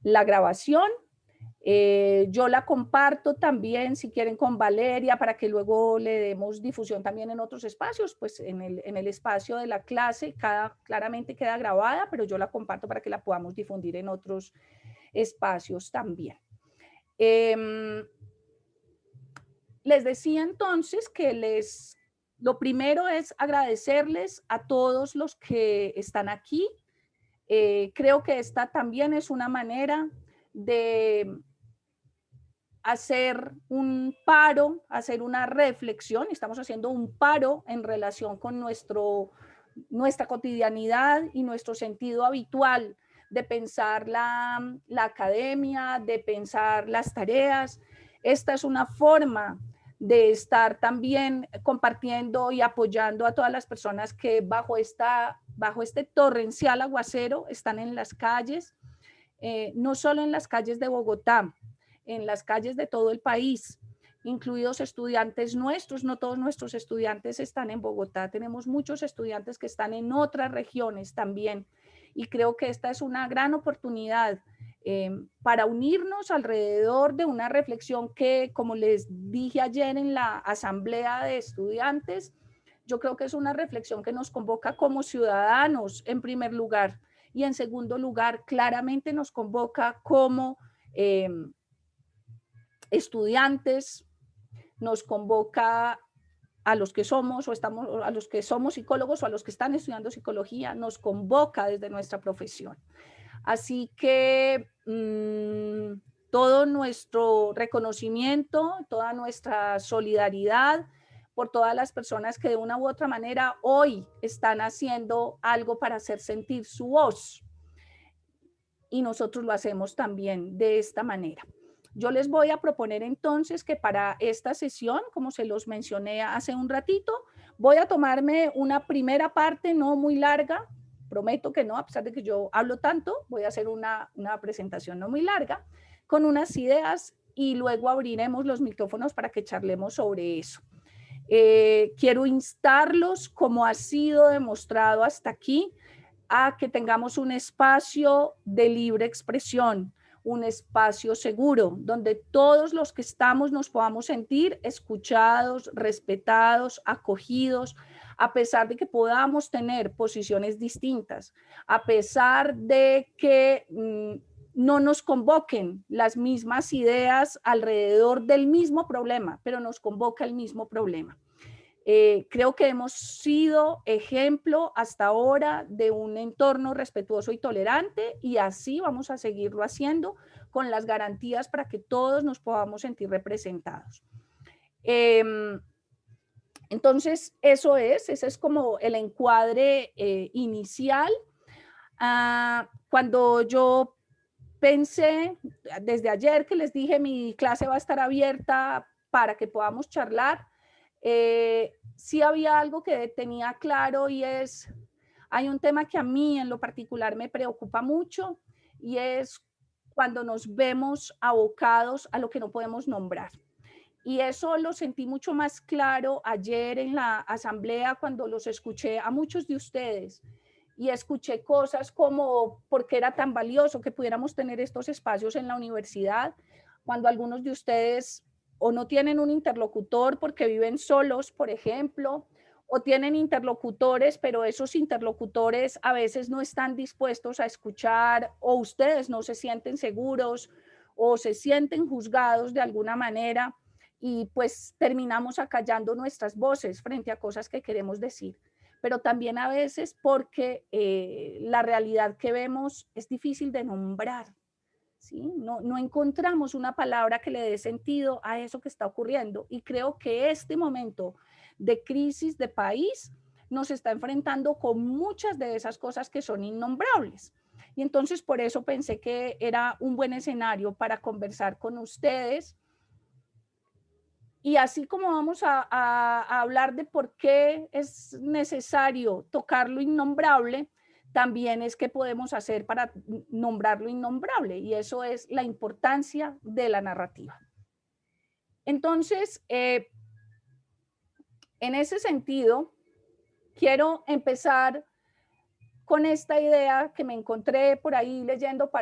la grabación. Yo la comparto también, si quieren, con Valeria, para que luego le demos difusión también en otros espacios, pues en el espacio de la clase claramente queda grabada, pero yo la comparto para que la podamos difundir en otros espacios también. Les decía entonces que lo primero es agradecerles a todos los que están aquí. Creo que esta también es una manera de hacer un paro, hacer una reflexión. Estamos haciendo un paro en relación con nuestra cotidianidad y nuestro sentido habitual de pensar la academia, de pensar las tareas. Esta es una forma de estar también compartiendo y apoyando a todas las personas que bajo este torrencial aguacero están en las calles, no solo en las calles de Bogotá, en las calles de todo el país, incluidos estudiantes nuestros. No todos nuestros estudiantes están en Bogotá, tenemos muchos estudiantes que están en otras regiones también, y creo que esta es una gran oportunidad para unirnos alrededor de una reflexión que, como les dije ayer en la asamblea de estudiantes, yo creo que es una reflexión que nos convoca como ciudadanos en primer lugar, y en segundo lugar claramente nos convoca como estudiantes, nos convoca a los que somos a los que somos psicólogos o a los que están estudiando psicología, nos convoca desde nuestra profesión. Así que todo nuestro reconocimiento, toda nuestra solidaridad por todas las personas que de una u otra manera hoy están haciendo algo para hacer sentir su voz. Y nosotros lo hacemos también de esta manera. Yo les voy a proponer entonces que para esta sesión, como se los mencioné hace un ratito, voy a tomarme una primera parte no muy larga. Prometo que no, a pesar de que yo hablo tanto, voy a hacer una presentación no muy larga, con unas ideas, y luego abriremos los micrófonos para que charlemos sobre eso. Quiero instarlos, como ha sido demostrado hasta aquí, a que tengamos un espacio de libre expresión, un espacio seguro, donde todos los que estamos nos podamos sentir escuchados, respetados, acogidos, a pesar de que podamos tener posiciones distintas, a pesar de que no nos convoquen las mismas ideas alrededor del mismo problema, pero nos convoca el mismo problema. Creo que hemos sido ejemplo hasta ahora de un entorno respetuoso y tolerante, y así vamos a seguirlo haciendo con las garantías para que todos nos podamos sentir representados. Entonces, ese es como el encuadre inicial. Cuando yo pensé, desde ayer que les dije, mi clase va a estar abierta para que podamos charlar, sí había algo que tenía claro, y hay un tema que a mí en lo particular me preocupa mucho, y es cuando nos vemos abocados a lo que no podemos nombrar. Y eso lo sentí mucho más claro ayer en la asamblea, cuando los escuché a muchos de ustedes, y escuché cosas como por qué era tan valioso que pudiéramos tener estos espacios en la universidad, cuando algunos de ustedes o no tienen un interlocutor porque viven solos, por ejemplo, o tienen interlocutores, pero esos interlocutores a veces no están dispuestos a escuchar, o ustedes no se sienten seguros o se sienten juzgados de alguna manera, y pues terminamos acallando nuestras voces frente a cosas que queremos decir. Pero también a veces porque la realidad que vemos es difícil de nombrar, ¿sí? No encontramos una palabra que le dé sentido a eso que está ocurriendo, y creo que este momento de crisis de país nos está enfrentando con muchas de esas cosas que son innombrables. Y entonces por eso pensé que era un buen escenario para conversar con ustedes. Y así como vamos a hablar de por qué es necesario tocar lo innombrable, también es qué podemos hacer para nombrar lo innombrable, y eso es la importancia de la narrativa. Entonces, en ese sentido, quiero empezar con esta idea que me encontré por ahí leyendo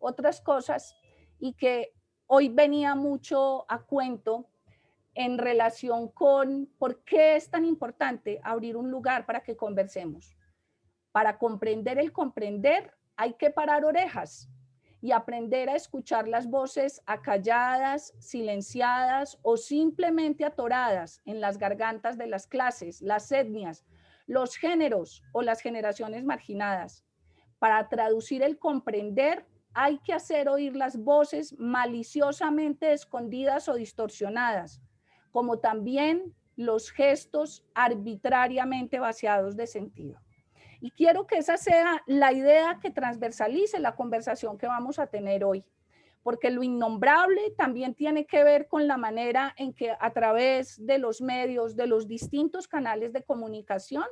otras cosas y que hoy venía mucho a cuento en relación con por qué es tan importante abrir un lugar para que conversemos. Para comprender el comprender hay que parar orejas y aprender a escuchar las voces acalladas, silenciadas o simplemente atoradas en las gargantas de las clases, las etnias, los géneros o las generaciones marginadas. Para traducir el comprender hay que hacer oír las voces maliciosamente escondidas o distorsionadas, como también los gestos arbitrariamente vaciados de sentido. Y quiero que esa sea la idea que transversalice la conversación que vamos a tener hoy, porque lo innombrable también tiene que ver con la manera en que a través de los medios, de los distintos canales de comunicación,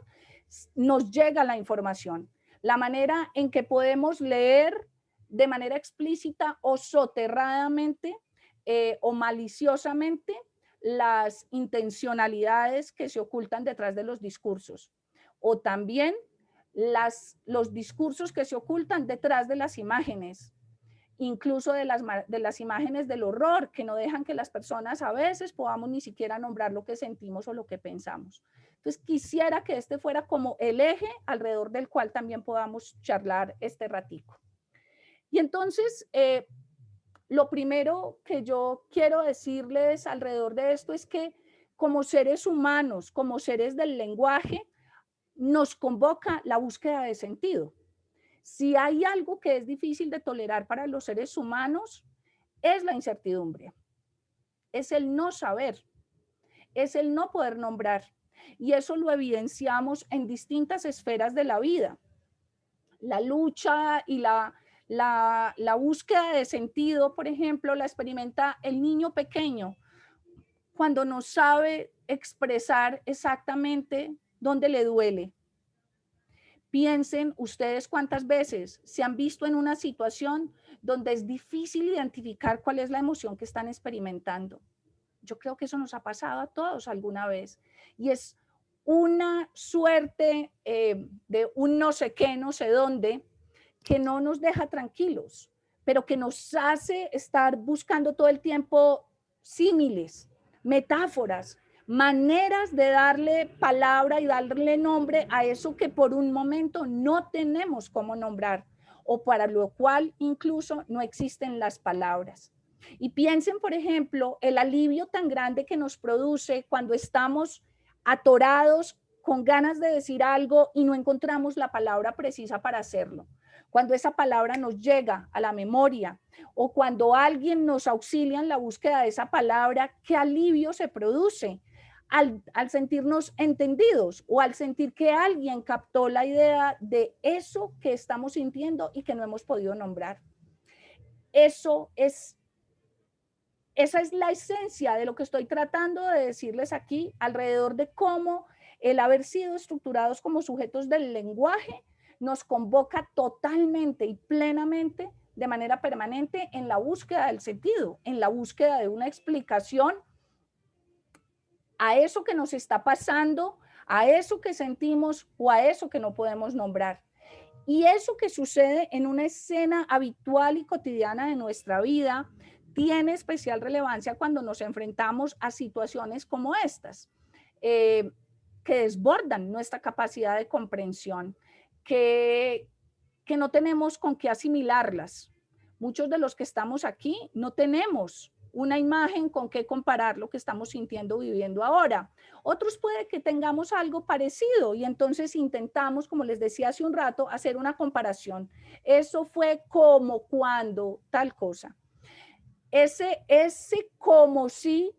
nos llega la información, la manera en que podemos leer de manera explícita o soterradamente o maliciosamente las intencionalidades que se ocultan detrás de los discursos, o también los discursos que se ocultan detrás de las imágenes, incluso de las imágenes del horror, que no dejan que las personas a veces podamos ni siquiera nombrar lo que sentimos o lo que pensamos. Entonces, quisiera que este fuera como el eje alrededor del cual también podamos charlar este ratico. Y entonces, lo primero que yo quiero decirles alrededor de esto es que como seres humanos, como seres del lenguaje, nos convoca la búsqueda de sentido. Si hay algo que es difícil de tolerar para los seres humanos, es la incertidumbre, es el no saber, es el no poder nombrar. Y eso lo evidenciamos en distintas esferas de la vida. La lucha y la búsqueda de sentido, por ejemplo, la experimenta el niño pequeño cuando no sabe expresar exactamente dónde le duele. Piensen ustedes cuántas veces se han visto en una situación donde es difícil identificar cuál es la emoción que están experimentando. Yo creo que eso nos ha pasado a todos alguna vez. Y es una suerte de un no sé qué, no sé dónde, que no nos deja tranquilos, pero que nos hace estar buscando todo el tiempo símiles, metáforas, maneras de darle palabra y darle nombre a eso que por un momento no tenemos cómo nombrar o para lo cual incluso no existen las palabras. Y piensen, por ejemplo, el alivio tan grande que nos produce cuando estamos atorados con ganas de decir algo y no encontramos la palabra precisa para hacerlo. Cuando esa palabra nos llega a la memoria o cuando alguien nos auxilia en la búsqueda de esa palabra, qué alivio se produce al sentirnos entendidos o al sentir que alguien captó la idea de eso que estamos sintiendo y que no hemos podido nombrar. Esa es la esencia de lo que estoy tratando de decirles aquí alrededor de cómo el haber sido estructurados como sujetos del lenguaje nos convoca totalmente y plenamente, de manera permanente, en la búsqueda del sentido, en la búsqueda de una explicación a eso que nos está pasando, a eso que sentimos o a eso que no podemos nombrar. Y eso que sucede en una escena habitual y cotidiana de nuestra vida tiene especial relevancia cuando nos enfrentamos a situaciones como estas, que desbordan nuestra capacidad de comprensión, que no tenemos con qué asimilarlas. Muchos de los que estamos aquí no tenemos una imagen con qué comparar lo que estamos sintiendo, viviendo ahora. Otros puede que tengamos algo parecido y entonces intentamos, como les decía hace un rato, hacer una comparación. Eso fue como, cuando, tal cosa. Ese como si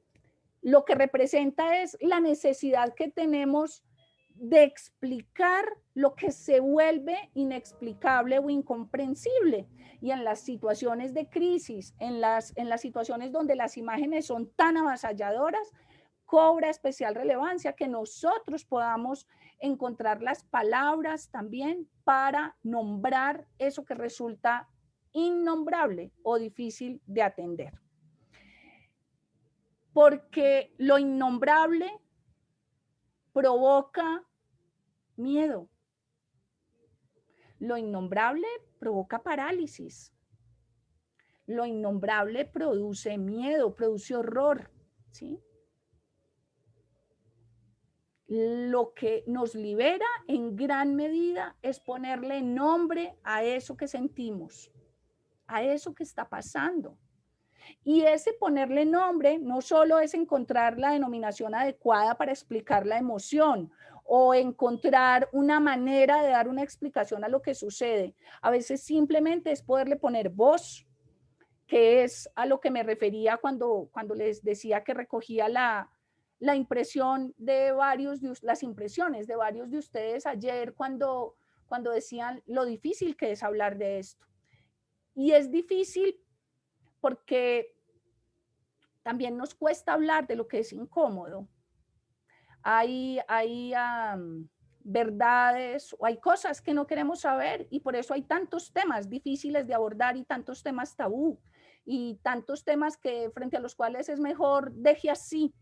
lo que representa es la necesidad que tenemos de explicar lo que se vuelve inexplicable o incomprensible. Y en las situaciones de crisis, en las situaciones donde las imágenes son tan avasalladoras, cobra especial relevancia que nosotros podamos encontrar las palabras también para nombrar eso que resulta innombrable o difícil de atender. Porque lo innombrable provoca miedo. Lo innombrable provoca parálisis. Lo innombrable produce miedo, produce horror, ¿sí? Lo que nos libera en gran medida es ponerle nombre a eso que sentimos, a eso que está pasando. Y ese ponerle nombre no solo es encontrar la denominación adecuada para explicar la emoción o encontrar una manera de dar una explicación a lo que sucede. A veces simplemente es poderle poner voz, que es a lo que me refería cuando les decía que recogía la impresión de las impresiones de varios de ustedes ayer cuando decían lo difícil que es hablar de esto. Y es difícil porque también nos cuesta hablar de lo que es incómodo. Hay verdades o hay cosas que no queremos saber y por eso hay tantos temas difíciles de abordar y tantos temas tabú y tantos temas que frente a los cuales es mejor deje así.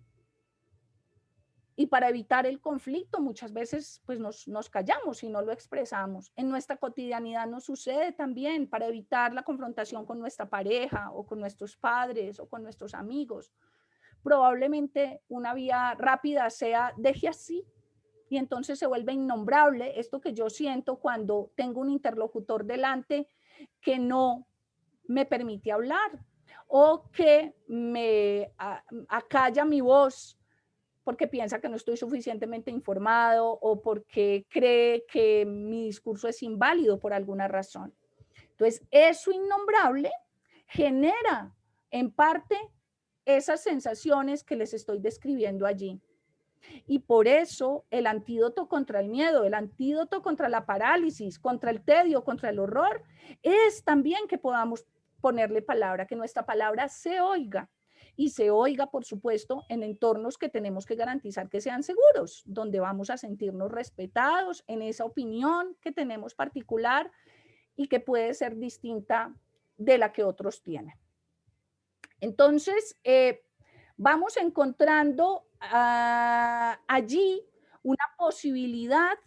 Y para evitar el conflicto muchas veces pues nos callamos y no lo expresamos. En nuestra cotidianidad nos sucede también para evitar la confrontación con nuestra pareja o con nuestros padres o con nuestros amigos. Probablemente una vía rápida sea deje así y entonces se vuelve innombrable esto que yo siento cuando tengo un interlocutor delante que no me permite hablar o que me acalla mi voz porque piensa que no estoy suficientemente informado o porque cree que mi discurso es inválido por alguna razón. Entonces, eso innombrable genera en parte esas sensaciones que les estoy describiendo allí. Y por eso el antídoto contra el miedo, el antídoto contra la parálisis, contra el tedio, contra el horror, es también que podamos ponerle palabra, que nuestra palabra se oiga. Y se oiga, por supuesto, en entornos que tenemos que garantizar que sean seguros, donde vamos a sentirnos respetados en esa opinión que tenemos particular y que puede ser distinta de la que otros tienen. Entonces, vamos encontrando allí una posibilidad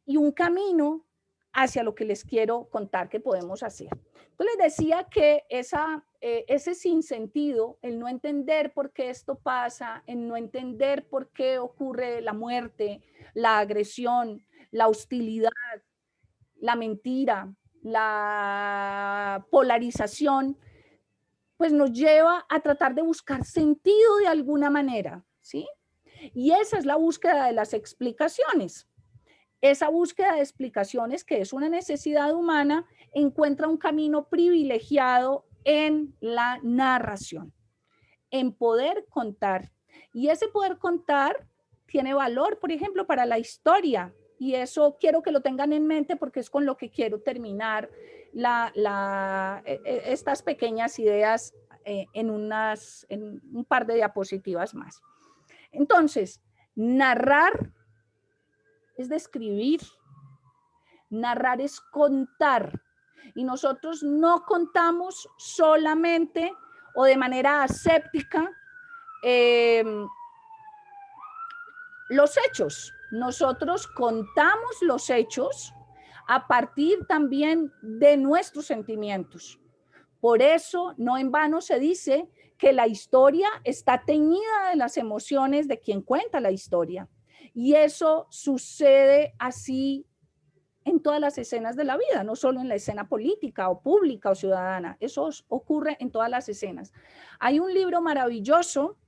y un camino hacia lo que les quiero contar que podemos hacer. Entonces les decía que ese sinsentido, el no entender por qué esto pasa, el no entender por qué ocurre la muerte, la agresión, la hostilidad, la mentira, la polarización, pues nos lleva a tratar de buscar sentido de alguna manera, ¿sí? Y esa es la búsqueda de las explicaciones. Esa búsqueda de explicaciones, que es una necesidad humana, encuentra un camino privilegiado en la narración, en poder contar. Y ese poder contar tiene valor, por ejemplo, para la historia. Y eso quiero que lo tengan en mente porque es con lo que quiero terminar estas pequeñas ideas en un par de diapositivas más. Entonces, narrar es describir, narrar es contar. Y nosotros no contamos solamente o de manera aséptica los hechos. Nosotros contamos los hechos a partir también de nuestros sentimientos. Por eso, no en vano se dice que la historia está teñida de las emociones de quien cuenta la historia. Y eso sucede así en todas las escenas de la vida, no solo en la escena política o pública o ciudadana. Eso ocurre en todas las escenas. Hay un libro maravilloso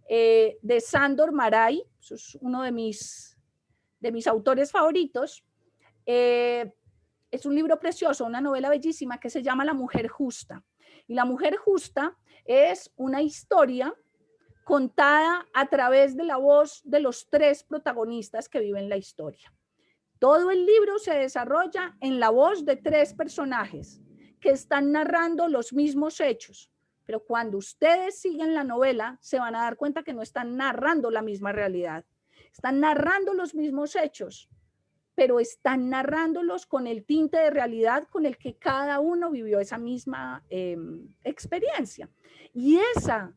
de Sándor Márai, es uno de mis autores favoritos. Es un libro precioso, una novela bellísima que se llama La Mujer Justa. Y La Mujer Justa es una historia contada a través de la voz de los tres protagonistas que viven la historia. Todo el libro se desarrolla en la voz de tres personajes que están narrando los mismos hechos. Pero cuando ustedes siguen la novela, se van a dar cuenta que no están narrando la misma realidad. Están narrando los mismos hechos, pero están narrándolos con el tinte de realidad con el que cada uno vivió esa misma experiencia. Y esa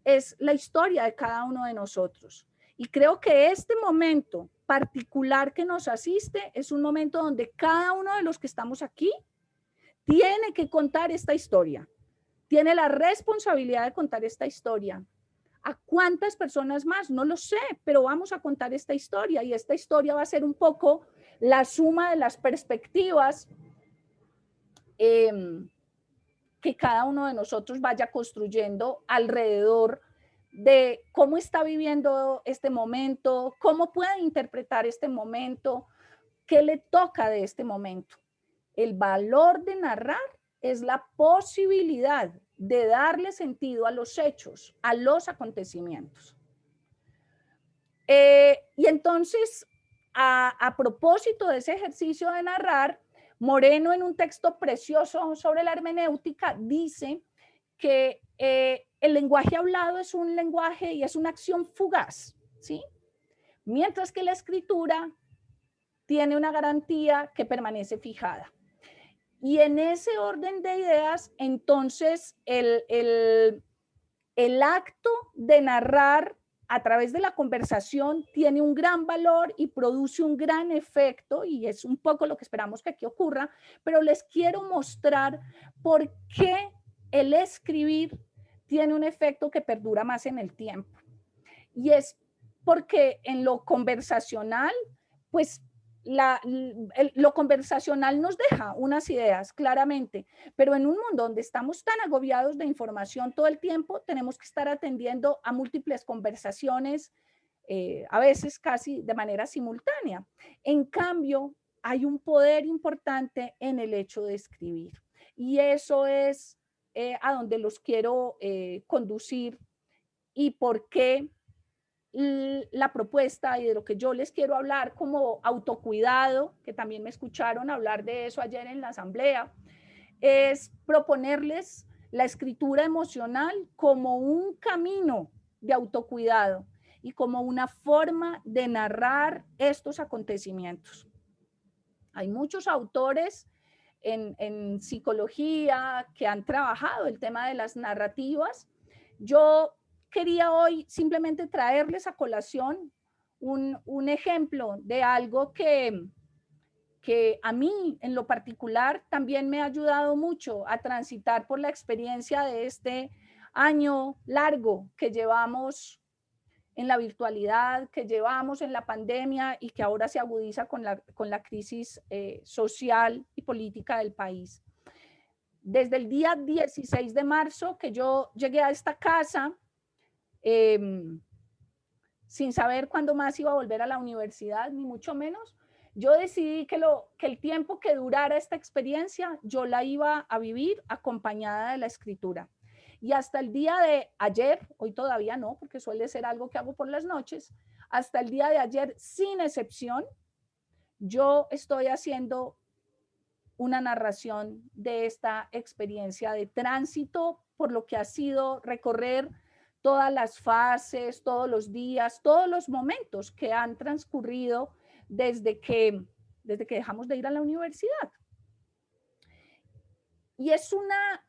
es la historia de cada uno de nosotros. Y creo que este momento particular que nos asiste es un momento donde cada uno de los que estamos aquí tiene que contar esta historia. tiene la responsabilidad de contar esta historia. ¿A cuántas personas más? No lo sé, pero vamos a contar esta historia, y esta historia va a ser un poco la suma de las perspectivas que cada uno de nosotros vaya construyendo alrededor de cómo está viviendo este momento, cómo puede interpretar este momento, qué le toca de este momento. El valor de narrar es la posibilidad de darle sentido a los hechos, a los acontecimientos. Y entonces, a propósito de ese ejercicio de narrar, Moreno, en un texto precioso sobre la hermenéutica, dice que el lenguaje hablado es un lenguaje y es una acción fugaz, ¿sí? Mientras que la escritura tiene una garantía que permanece fijada. Y en ese orden de ideas, entonces, el acto de narrar a través de la conversación tiene un gran valor y produce un gran efecto, y es un poco lo que esperamos que aquí ocurra, pero les quiero mostrar por qué el escribir tiene un efecto que perdura más en el tiempo. Y es porque en lo conversacional, pues lo conversacional nos deja unas ideas, claramente, pero en un mundo donde estamos tan agobiados de información todo el tiempo, tenemos que estar atendiendo a múltiples conversaciones, a veces casi de manera simultánea. En cambio, hay un poder importante en el hecho de escribir, y eso es a donde los quiero conducir, y por qué la propuesta y de lo que yo les quiero hablar como autocuidado, que también me escucharon hablar de eso ayer en la asamblea, es proponerles la escritura emocional como un camino de autocuidado y como una forma de narrar estos acontecimientos. Hay muchos autores en psicología que han trabajado el tema de las narrativas. Yo quería hoy simplemente traerles a colación un ejemplo de algo que a mí en lo particular también me ha ayudado mucho a transitar por la experiencia de este año largo que llevamos en la virtualidad, que llevamos en la pandemia y que ahora se agudiza con la crisis social y política del país. Desde el día 16 de marzo que yo llegué a esta casa, sin saber cuándo más iba a volver a la universidad, ni mucho menos, yo decidí que el tiempo que durara esta experiencia, yo la iba a vivir acompañada de la escritura. Y hasta el día de ayer, hoy todavía no, porque suele ser algo que hago por las noches, hasta el día de ayer, sin excepción, yo estoy haciendo una narración de esta experiencia de tránsito por lo que ha sido recorrer todas las fases, todos los días, todos los momentos que han transcurrido desde que dejamos de ir a la universidad. Y es una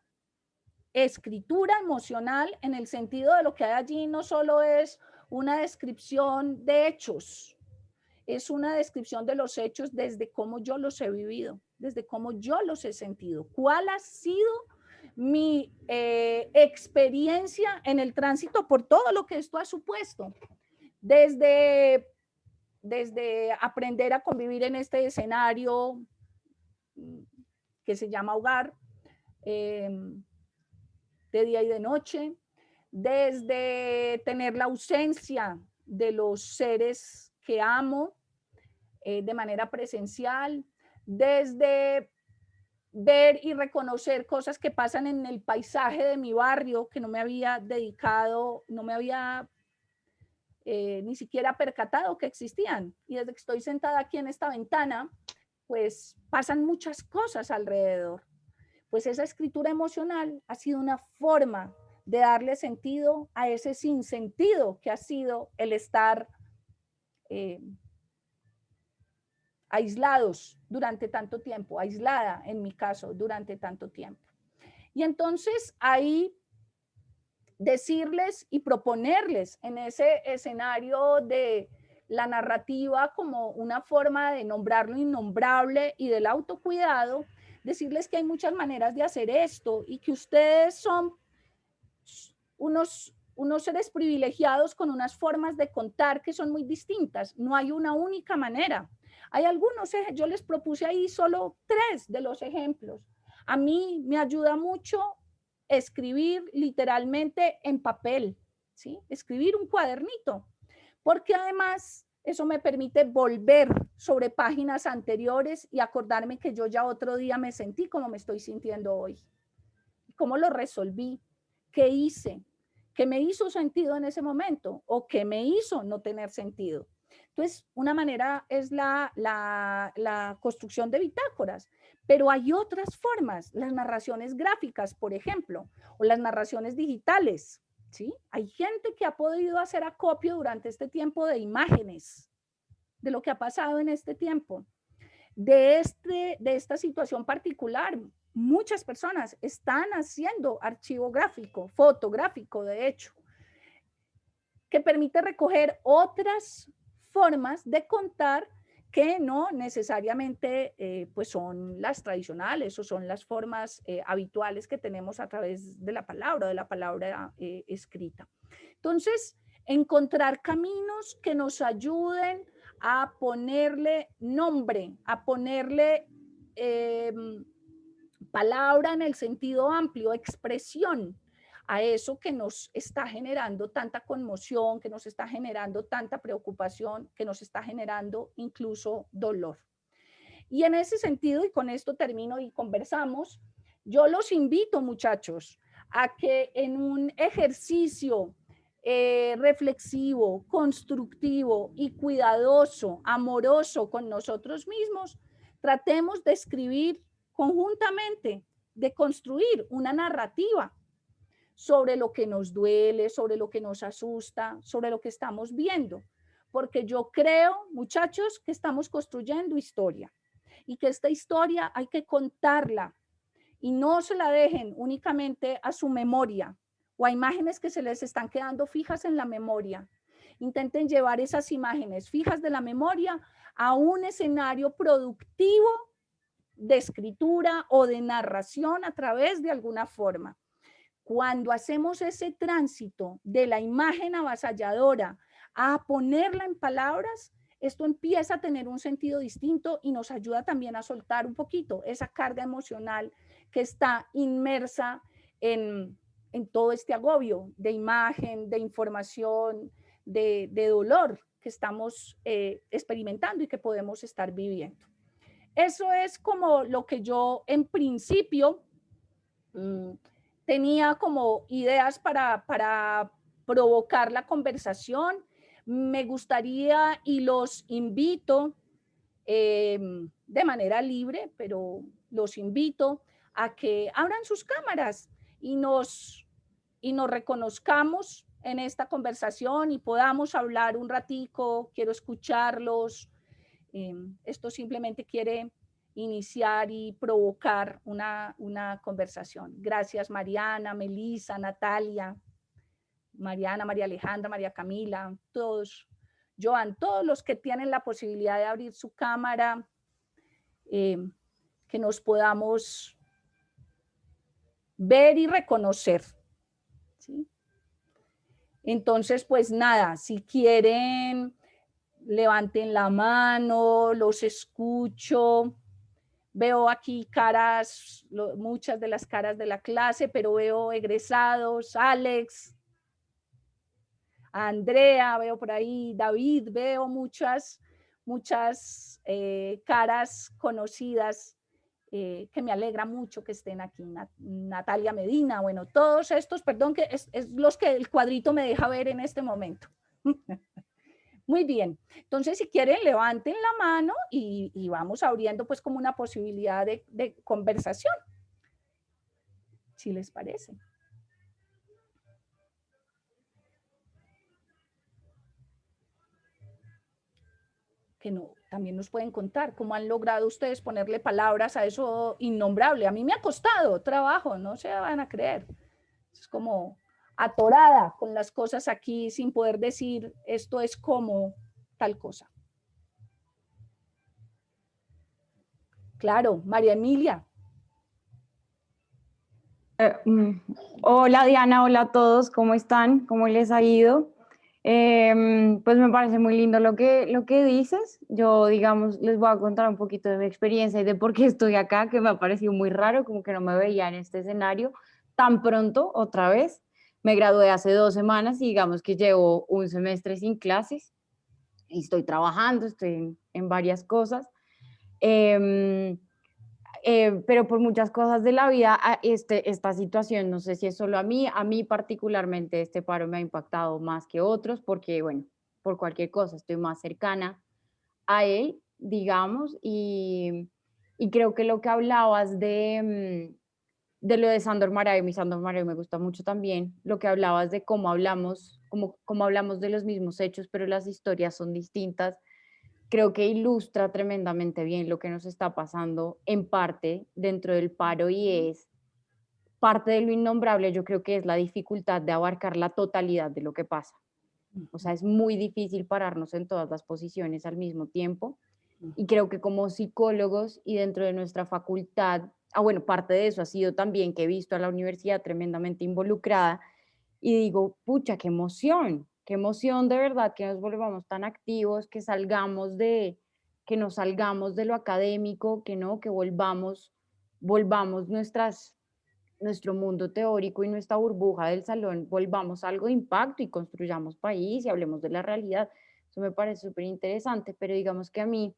escritura emocional en el sentido de lo que hay allí no solo es una descripción de hechos, es una descripción de los hechos desde cómo yo los he vivido, desde cómo yo los he sentido, cuál ha sido mi experiencia en el tránsito por todo lo que esto ha supuesto, desde aprender a convivir en este escenario que se llama hogar, de día y de noche, desde tener la ausencia de los seres que amo de manera presencial, desde ver y reconocer cosas que pasan en el paisaje de mi barrio que no me había dedicado, no me había ni siquiera percatado que existían. Y desde que estoy sentada aquí en esta ventana, pues pasan muchas cosas alrededor. Pues esa escritura emocional ha sido una forma de darle sentido a ese sinsentido que ha sido el estar aislados durante tanto tiempo, aislada en mi caso durante tanto tiempo. Y entonces ahí decirles y proponerles en ese escenario de la narrativa como una forma de nombrar lo innombrable y del autocuidado, decirles que hay muchas maneras de hacer esto y que ustedes son unos seres privilegiados con unas formas de contar que son muy distintas. No hay una única manera. Hay algunos, yo les propuse ahí solo 3 de los ejemplos. A mí me ayuda mucho escribir literalmente en papel, ¿sí? Escribir un cuadernito, porque además eso me permite volver sobre páginas anteriores y acordarme que yo ya otro día me sentí como me estoy sintiendo hoy. ¿Cómo lo resolví? ¿Qué hice? ¿Qué me hizo sentido en ese momento? ¿O qué me hizo no tener sentido? Entonces, una manera es la construcción de bitácoras, pero hay otras formas, las narraciones gráficas, por ejemplo, o las narraciones digitales, ¿sí? Hay gente que ha podido hacer acopio durante este tiempo de imágenes, de lo que ha pasado en este tiempo, de esta situación particular. Muchas personas están haciendo archivo gráfico, fotográfico, de hecho, que permite recoger otras formas de contar que no necesariamente pues son las tradicionales o son las formas habituales que tenemos a través de la palabra escrita. Entonces, encontrar caminos que nos ayuden a ponerle nombre, a ponerle palabra en el sentido amplio, expresión a eso que nos está generando tanta conmoción, que nos está generando tanta preocupación, que nos está generando incluso dolor. Y en ese sentido, y con esto termino y conversamos, yo los invito, muchachos, a que en un ejercicio reflexivo, constructivo y cuidadoso, amoroso con nosotros mismos, tratemos de escribir conjuntamente, de construir una narrativa sobre lo que nos duele, sobre lo que nos asusta, sobre lo que estamos viendo. Porque yo creo, muchachos, que estamos construyendo historia y que esta historia hay que contarla y no se la dejen únicamente a su memoria o a imágenes que se les están quedando fijas en la memoria. Intenten llevar esas imágenes fijas de la memoria a un escenario productivo de escritura o de narración a través de alguna forma. Cuando hacemos ese tránsito de la imagen avasalladora a ponerla en palabras, esto empieza a tener un sentido distinto y nos ayuda también a soltar un poquito esa carga emocional que está inmersa en todo este agobio de imagen, de información, de dolor que estamos experimentando y que podemos estar viviendo. Eso es como lo que yo en principio tenía como ideas para provocar la conversación. Me gustaría y los invito de manera libre, pero los invito a que abran sus cámaras y nos reconozcamos en esta conversación y podamos hablar un ratico. Quiero escucharlos. Esto simplemente quiere iniciar y provocar una conversación. Gracias, Mariana, Melissa, Natalia, Mariana, María Alejandra, María Camila, todos, Joan, todos los que tienen la posibilidad de abrir su cámara, que nos podamos ver y reconocer, ¿sí? Entonces, pues nada, si quieren, levanten la mano, los escucho. Veo aquí caras, muchas de las caras de la clase, pero veo egresados, Alex, Andrea, veo por ahí, David, veo muchas caras conocidas que me alegra mucho que estén aquí. Natalia Medina, bueno, todos estos, perdón, que es los que el cuadrito me deja ver en este momento. Muy bien, entonces si quieren levanten la mano y vamos abriendo pues como una posibilidad de conversación, si les parece. Que no, también nos pueden contar cómo han logrado ustedes ponerle palabras a eso innombrable. A mí me ha costado trabajo, no se van a creer. Es como atorada con las cosas aquí sin poder decir esto es como tal cosa. Claro, María Emilia. Hola Diana, hola a todos, ¿cómo están? ¿Cómo les ha ido? Pues me parece muy lindo lo que dices. Yo, digamos, les voy a contar un poquito de mi experiencia y de por qué estoy acá, que me ha parecido muy raro, como que no me veía en este escenario tan pronto otra vez. Me gradué hace 2 semanas y digamos que llevo un semestre sin clases y estoy trabajando, estoy en varias cosas. Em, pero por muchas cosas de la vida, esta situación, no sé si es solo a mí particularmente este paro me ha impactado más que otros porque, bueno, por cualquier cosa estoy más cercana a él, digamos, y creo que lo que hablabas de lo de Sandor Marayo, mi Sandor Marayo me gusta mucho también, lo que hablabas de cómo hablamos de los mismos hechos, pero las historias son distintas, creo que ilustra tremendamente bien lo que nos está pasando en parte dentro del paro y es parte de lo innombrable, yo creo que es la dificultad de abarcar la totalidad de lo que pasa. O sea, es muy difícil pararnos en todas las posiciones al mismo tiempo y creo que como psicólogos y dentro de nuestra facultad, bueno, parte de eso ha sido también que he visto a la universidad tremendamente involucrada y digo, pucha, qué emoción de verdad que nos volvamos tan activos, que nos salgamos de lo académico, que no, que volvamos nuestro mundo teórico y nuestra burbuja del salón, volvamos a algo de impacto y construyamos país y hablemos de la realidad. Eso me parece súper interesante, pero digamos que a mí,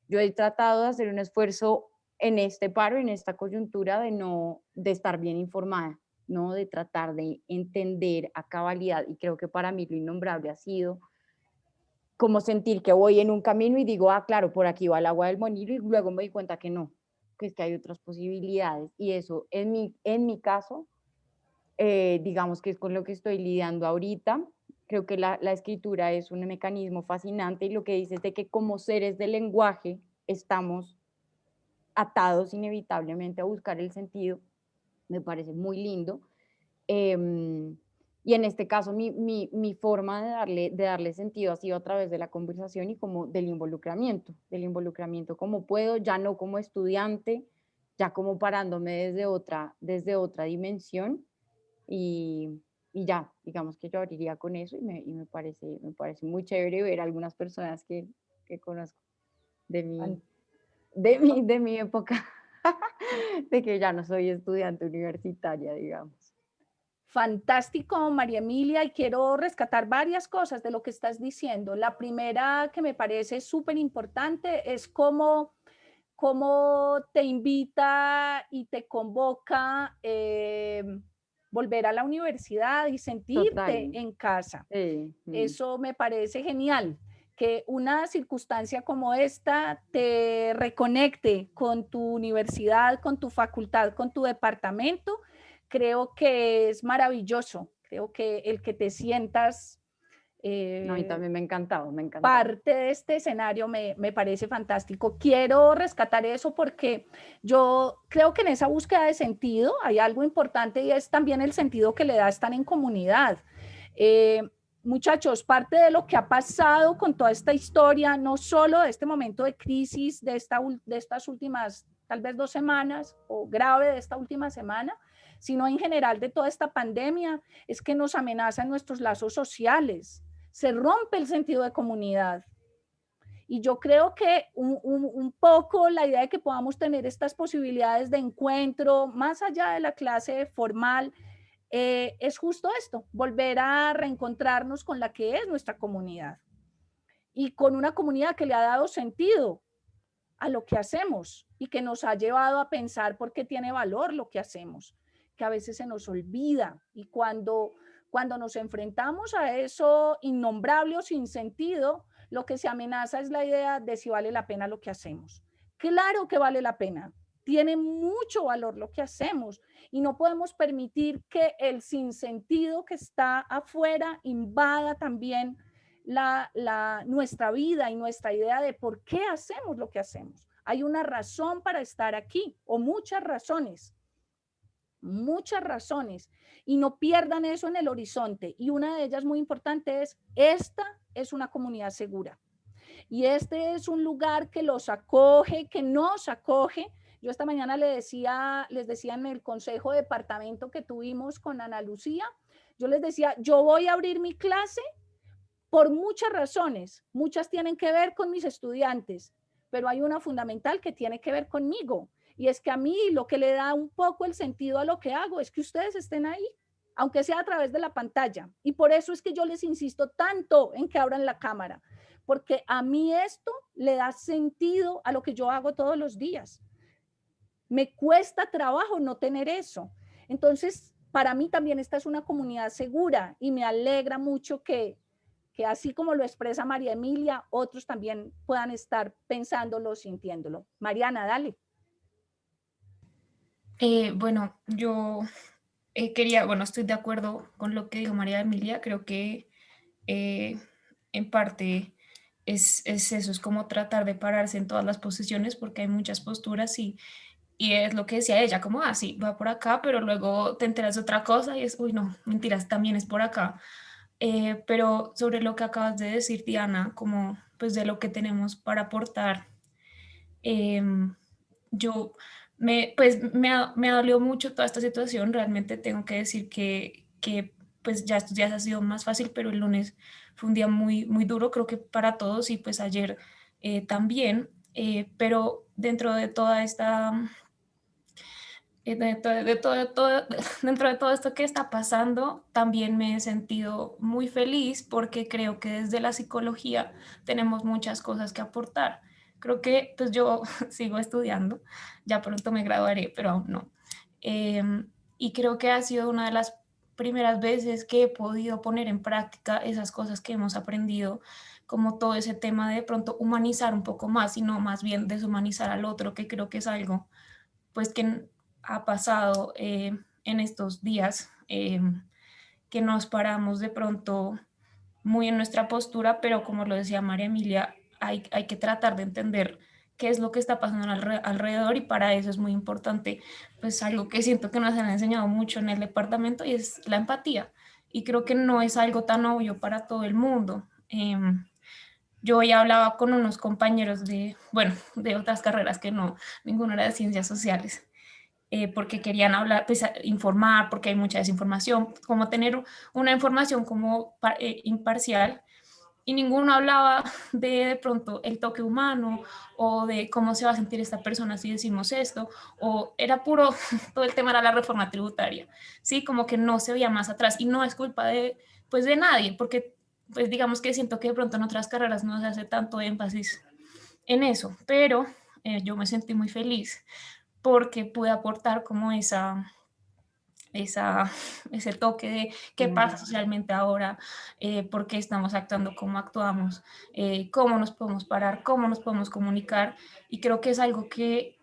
yo he tratado de hacer un esfuerzo en este paro, en esta coyuntura, de estar bien informada, ¿no? De tratar de entender a cabalidad. Y creo que para mí lo innombrable ha sido como sentir que voy en un camino y digo, ah, claro, por aquí va el agua del Monilo y luego me di cuenta que no, que es que hay otras posibilidades. Y eso, en mi caso, digamos que es con lo que estoy lidiando ahorita. Creo que la escritura es un mecanismo fascinante y lo que dices de que como seres del lenguaje estamos atados inevitablemente a buscar el sentido, me parece muy lindo. Y en este caso mi forma de darle sentido ha sido a través de la conversación y como del involucramiento como puedo, ya no como estudiante, ya como parándome desde otra dimensión y ya, digamos que yo abriría con eso y me parece muy chévere ver a algunas personas que conozco de mi, Fan- de mi época, de que ya no soy estudiante universitaria, digamos. Fantástico, María Emilia, y quiero rescatar varias cosas de lo que estás diciendo. La primera que me parece súper importante es cómo te invita y te convoca volver a la universidad y sentirte Total. en casa. Sí, Eso me parece genial, que una circunstancia como esta te reconecte con tu universidad, con tu facultad, con tu departamento. Creo que es maravilloso. Creo que el que te sientas no, a mí eh, también me ha encantado, me ha encantado. parte de este escenario me parece fantástico. Quiero rescatar eso porque yo creo que en esa búsqueda de sentido hay algo importante y es también el sentido que le da estar en comunidad. Eh, Muchachos, parte de lo que ha pasado con toda esta historia, no solo de este momento de crisis de estas últimas tal vez 2 semanas o grave de esta última semana, sino en general de toda esta pandemia, es que nos amenazan nuestros lazos sociales, se rompe el sentido de comunidad. Y yo creo que un poco la idea de que podamos tener estas posibilidades de encuentro más allá de la clase formal es justo esto, volver a reencontrarnos con la que es nuestra comunidad y con una comunidad que le ha dado sentido a lo que hacemos y que nos ha llevado a pensar por qué tiene valor lo que hacemos, que a veces se nos olvida y cuando nos enfrentamos a eso innombrable o sin sentido, lo que se amenaza es la idea de si vale la pena lo que hacemos. Claro que vale la pena, tiene mucho valor lo que hacemos y no podemos permitir que el sinsentido que está afuera invada también nuestra vida y nuestra idea de por qué hacemos lo que hacemos. Hay una razón para estar aquí o muchas razones y no pierdan eso en el horizonte. Y una de ellas muy importante es, esta es una comunidad segura y este es un lugar que los acoge, que nos acoge. Yo esta mañana les decía en el consejo de departamento que tuvimos con Ana Lucía, yo les decía, yo voy a abrir mi clase por muchas razones, muchas tienen que ver con mis estudiantes, pero hay una fundamental que tiene que ver conmigo, y es que a mí lo que le da un poco el sentido a lo que hago es que ustedes estén ahí, aunque sea a través de la pantalla, y por eso es que yo les insisto tanto en que abran la cámara, porque a mí esto le da sentido a lo que yo hago todos los días. Me cuesta trabajo no tener eso. Entonces, para mí también esta es una comunidad segura y me alegra mucho que así como lo expresa María Emilia, otros también puedan estar pensándolo, sintiéndolo. Mariana, dale. Bueno, yo quería, bueno, estoy de acuerdo con lo que dijo María Emilia, creo que en parte es eso, es como tratar de pararse en todas las posiciones porque hay muchas posturas y es lo que decía ella, como, sí, va por acá, pero luego te enteras de otra cosa y es, uy, no, mentiras, también es por acá. Pero sobre lo que acabas de decir, Diana, como pues de lo que tenemos para aportar, yo me ha dolido mucho toda esta situación, realmente tengo que decir que pues ya estos días ha sido más fácil, pero el lunes fue un día muy, muy duro, creo que para todos y pues ayer también, pero dentro de toda esta dentro de todo esto que está pasando, también me he sentido muy feliz porque creo que desde la psicología tenemos muchas cosas que aportar. Creo que pues yo sigo estudiando, ya pronto me graduaré, pero aún no. Y creo que ha sido una de las primeras veces que he podido poner en práctica esas cosas que hemos aprendido, como todo ese tema de pronto humanizar un poco más y no más bien deshumanizar al otro, que creo que es algo pues que ha pasado en estos días, que nos paramos de pronto muy en nuestra postura, pero como lo decía María Emilia, hay que tratar de entender qué es lo que está pasando alrededor y para eso es muy importante, pues algo que siento que nos han enseñado mucho en el departamento y es la empatía. Y creo que no es algo tan obvio para todo el mundo. Yo ya hablaba con unos compañeros de, bueno, de otras carreras que no, ninguno era de ciencias sociales, porque querían hablar, pues, informar, porque hay mucha desinformación, como tener una información como imparcial, y ninguno hablaba de pronto el toque humano o de cómo se va a sentir esta persona si decimos esto, o era puro, todo el tema era la reforma tributaria, ¿sí? Como que no se veía más atrás y no es culpa de, pues, de nadie, porque pues digamos que siento que de pronto en otras carreras no se hace tanto énfasis en eso, pero yo me sentí muy feliz porque pude aportar como esa, ese toque de qué pasa socialmente ahora, por qué estamos actuando como actuamos, cómo nos podemos parar, cómo nos podemos comunicar, y creo que es algo que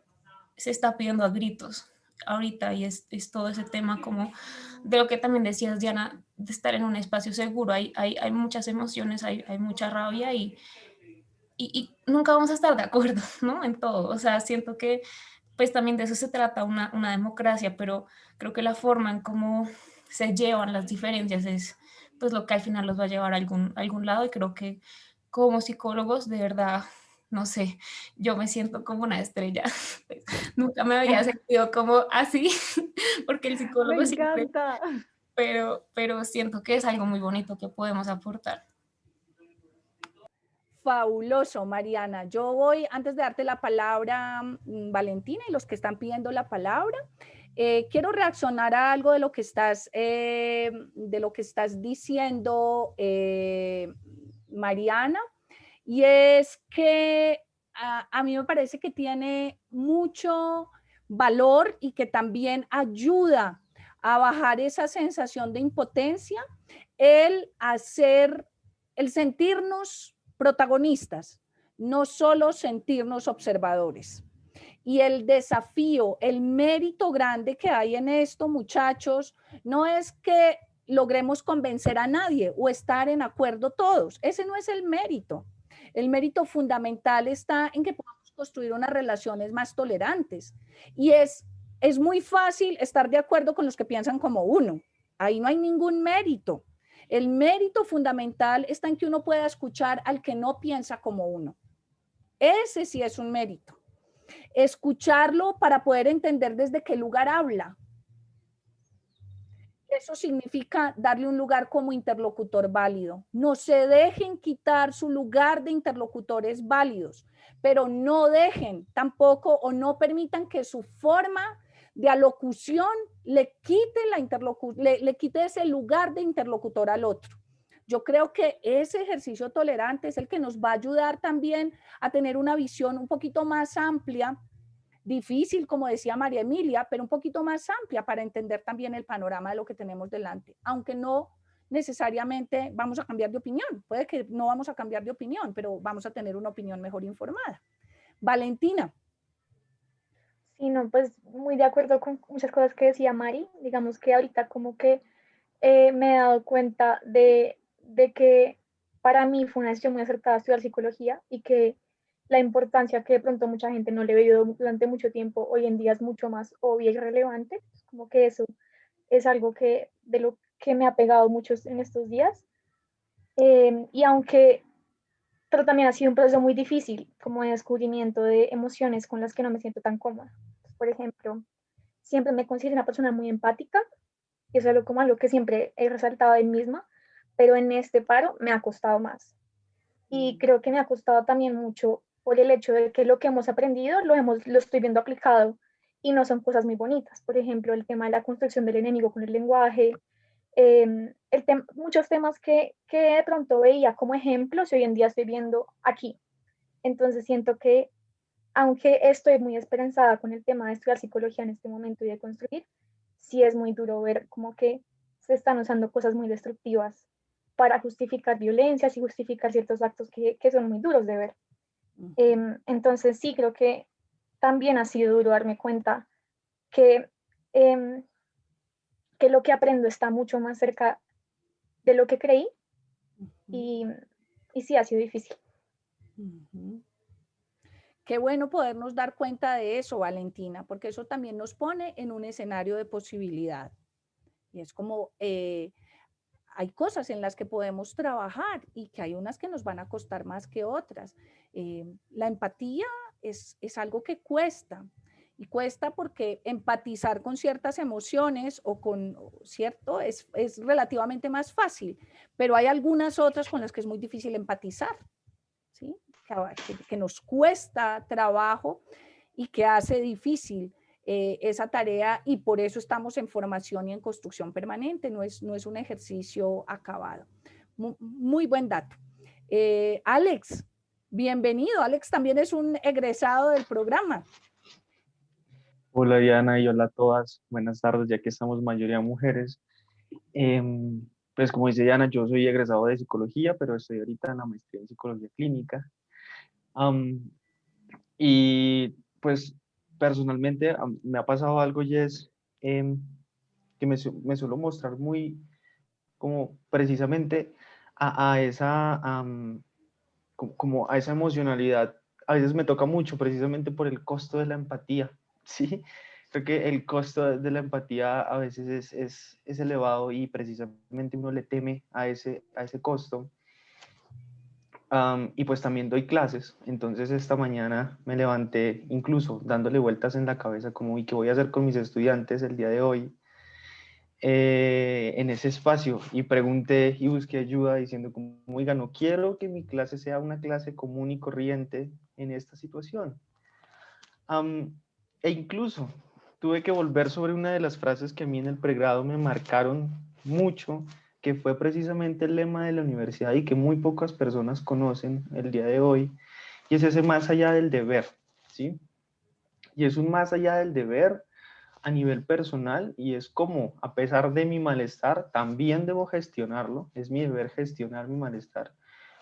se está pidiendo a gritos ahorita y es todo ese tema como de lo que también decías, Diana, de estar en un espacio seguro, hay muchas emociones, hay mucha rabia y nunca vamos a estar de acuerdo, ¿no? En todo, o sea, siento que pues también de eso se trata una democracia, pero creo que la forma en cómo se llevan las diferencias es pues lo que al final los va a llevar a algún lado, y creo que como psicólogos de verdad, no sé, yo me siento como una estrella. Nunca me había sentido como así, porque el Me psicólogo siempre, encanta. pero siento que es algo muy bonito que podemos aportar. Fabuloso, Mariana. Yo voy, antes de darte la palabra, Valentina, y los que están pidiendo la palabra, quiero reaccionar a algo de lo que estás diciendo, Mariana, y es que a mí me parece que tiene mucho valor y que también ayuda a bajar esa sensación de impotencia, el hacer, el sentirnos protagonistas, no solo sentirnos observadores. Y el desafío, el mérito grande que hay en esto, muchachos, no es que logremos convencer a nadie o estar en acuerdo todos. Ese no es el mérito. El mérito fundamental está en que podamos construir unas relaciones más tolerantes. Y es muy fácil estar de acuerdo con los que piensan como uno. Ahí no hay ningún mérito. El mérito fundamental está en que uno pueda escuchar al que no piensa como uno. Ese sí es un mérito. Escucharlo para poder entender desde qué lugar habla. Eso significa darle un lugar como interlocutor válido. No se dejen quitar su lugar de interlocutores válidos, pero no dejen tampoco o no permitan que su forma de alocución le quite, le quite ese lugar de interlocutor al otro. Yo creo que ese ejercicio tolerante es el que nos va a ayudar también a tener una visión un poquito más amplia, difícil, como decía María Emilia, pero un poquito más amplia para entender también el panorama de lo que tenemos delante, aunque no necesariamente vamos a cambiar de opinión. Puede que no vamos a cambiar de opinión, pero vamos a tener una opinión mejor informada. Valentina. Sí, no, pues muy de acuerdo con muchas cosas que decía Mari. Digamos que ahorita como que me he dado cuenta de que para mí fue una decisión muy acertada estudiar psicología y que la importancia que de pronto mucha gente no le vio durante mucho tiempo, hoy en día es mucho más obvia y relevante. Como que eso es algo que de lo que me ha pegado mucho en estos días. Y aunque, pero también ha sido un proceso muy difícil, como de descubrimiento de emociones con las que no me siento tan cómoda. Por ejemplo, siempre me considero una persona muy empática, y eso es algo como algo que siempre he resaltado de mí misma, pero en este paro me ha costado más. Y creo que me ha costado también mucho por el hecho de que lo que hemos aprendido lo estoy viendo aplicado y no son cosas muy bonitas. Por ejemplo, el tema de la construcción del enemigo con el lenguaje, muchos temas que de pronto veía como ejemplos y hoy en día estoy viendo aquí. Entonces siento que, aunque estoy muy esperanzada con el tema de estudiar psicología en este momento y de construir, sí es muy duro ver como que se están usando cosas muy destructivas para justificar violencias y justificar ciertos actos que son muy duros de ver. Entonces sí, creo que también ha sido duro darme cuenta que, eh, que lo que aprendo está mucho más cerca de lo que creí y, y sí ha sido difícil. Qué bueno podernos dar cuenta de eso, Valentina, porque eso también nos pone en un escenario de posibilidad. Y es como, hay cosas en las que podemos trabajar y que hay unas que nos van a costar más que otras. La empatía es algo que cuesta. Y cuesta porque empatizar con ciertas emociones o con cierto es relativamente más fácil, pero hay algunas otras con las que es muy difícil empatizar, ¿sí? Que nos cuesta trabajo y que hace difícil esa tarea, y por eso estamos en formación y en construcción permanente, no es un ejercicio acabado. Muy buen dato. Alex, bienvenido. Alex también es un egresado del programa. Hola Diana y hola a todas, buenas tardes, ya que estamos mayoría mujeres. Pues como dice Diana, yo soy egresado de psicología, pero estoy ahorita en la maestría en psicología clínica. Y pues personalmente me ha pasado algo y es que me suelo mostrar muy como precisamente a esa, como a esa emocionalidad. A veces me toca mucho precisamente por el costo de la empatía, ¿sí? Creo que el costo de la empatía a veces es elevado y precisamente uno le teme a ese costo. Y pues también doy clases, entonces esta mañana me levanté incluso dándole vueltas en la cabeza como, ¿y qué voy a hacer con mis estudiantes el día de hoy? En ese espacio, y pregunté y busqué ayuda diciendo como, oiga, no quiero que mi clase sea una clase común y corriente en esta situación. E incluso tuve que volver sobre una de las frases que a mí en el pregrado me marcaron mucho, que fue precisamente el lema de la universidad y que muy pocas personas conocen el día de hoy, y es ese más allá del deber, ¿sí? Y es un más allá del deber a nivel personal, y es como, a pesar de mi malestar, también debo gestionarlo, es mi deber gestionar mi malestar.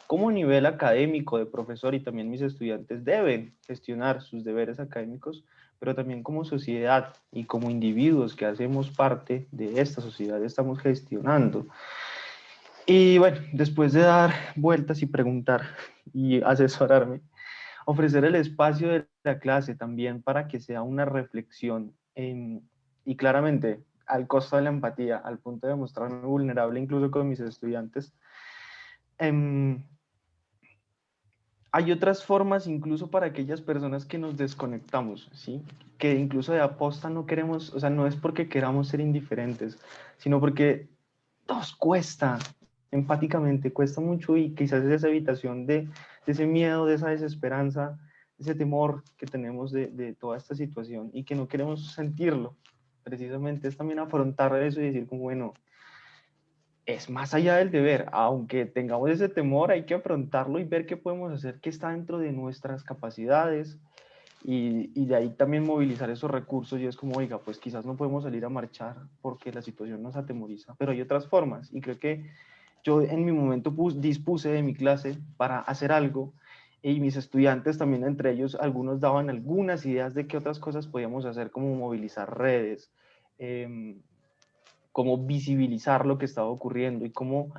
Como a nivel académico de profesor, y también mis estudiantes deben gestionar sus deberes académicos, pero también como sociedad y como individuos que hacemos parte de esta sociedad estamos gestionando. Y bueno, después de dar vueltas y preguntar y asesorarme, ofrecer el espacio de la clase también para que sea una reflexión y claramente al costo de la empatía, al punto de mostrarme vulnerable incluso con mis estudiantes, hay otras formas incluso para aquellas personas que nos desconectamos, ¿sí? Que incluso de aposta no queremos, o sea, no es porque queramos ser indiferentes, sino porque nos cuesta, empáticamente, cuesta mucho y quizás es esa evitación de ese miedo, de esa desesperanza, ese temor que tenemos de toda esta situación y que no queremos sentirlo. Precisamente es también afrontar eso y decir como, bueno, es más allá del deber, aunque tengamos ese temor, hay que afrontarlo y ver qué podemos hacer, qué está dentro de nuestras capacidades y de ahí también movilizar esos recursos y es como, oiga, pues quizás no podemos salir a marchar porque la situación nos atemoriza, pero hay otras formas y creo que yo en mi momento dispuse de mi clase para hacer algo y mis estudiantes también, entre ellos, algunos daban algunas ideas de qué otras cosas podíamos hacer, como movilizar redes, cómo visibilizar lo que estaba ocurriendo y cómo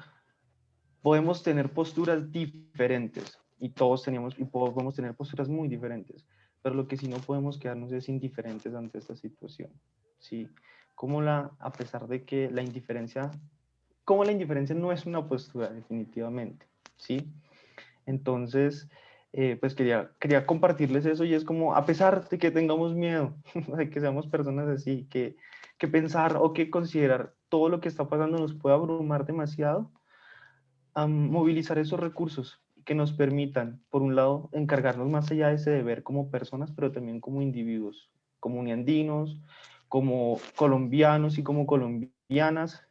podemos tener posturas diferentes y todos teníamos y podemos tener posturas muy diferentes, pero lo que sí no podemos quedarnos es indiferentes ante esta situación, ¿sí? Como a pesar de que la indiferencia, como la indiferencia no es una postura definitivamente, ¿sí? Entonces, pues quería compartirles eso y es como, a pesar de que tengamos miedo, de que seamos personas así, que pensar o que considerar todo lo que está pasando nos puede abrumar demasiado, movilizar esos recursos que nos permitan, por un lado, encargarnos más allá de ese deber como personas, pero también como individuos, como uniandinos, como colombianos y como colombianas,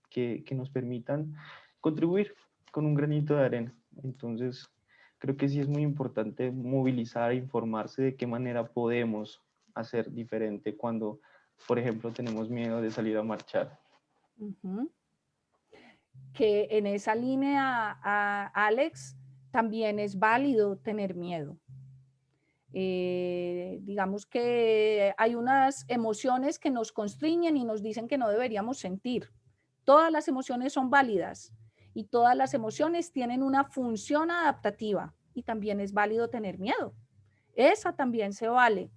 que nos permitan contribuir con un granito de arena. Entonces, creo que sí es muy importante movilizar e informarse de qué manera podemos hacer diferente cuando, por ejemplo, tenemos miedo de salir a marchar. Ujú. Que en esa línea, Alex, también es válido tener miedo. Digamos que hay unas emociones que nos constriñen y nos dicen que no deberíamos sentir. Todas las emociones son válidas y todas las emociones tienen una función adaptativa y también es válido tener miedo. Esa también se vale.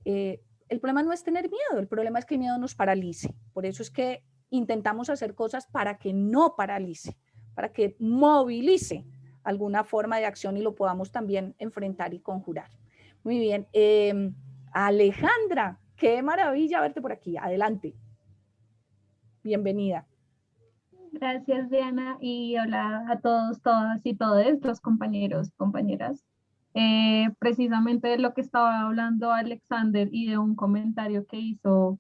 El problema no es tener miedo, el problema es que el miedo nos paralice. Por eso es que intentamos hacer cosas para que no paralice, para que movilice alguna forma de acción y lo podamos también enfrentar y conjurar. Muy bien. Alejandra, qué maravilla verte por aquí. Adelante. Bienvenida. Gracias, Diana, y hola a todos, todas y todos los compañeros y compañeras. Precisamente de lo que estaba hablando Alexander y de un comentario que hizo,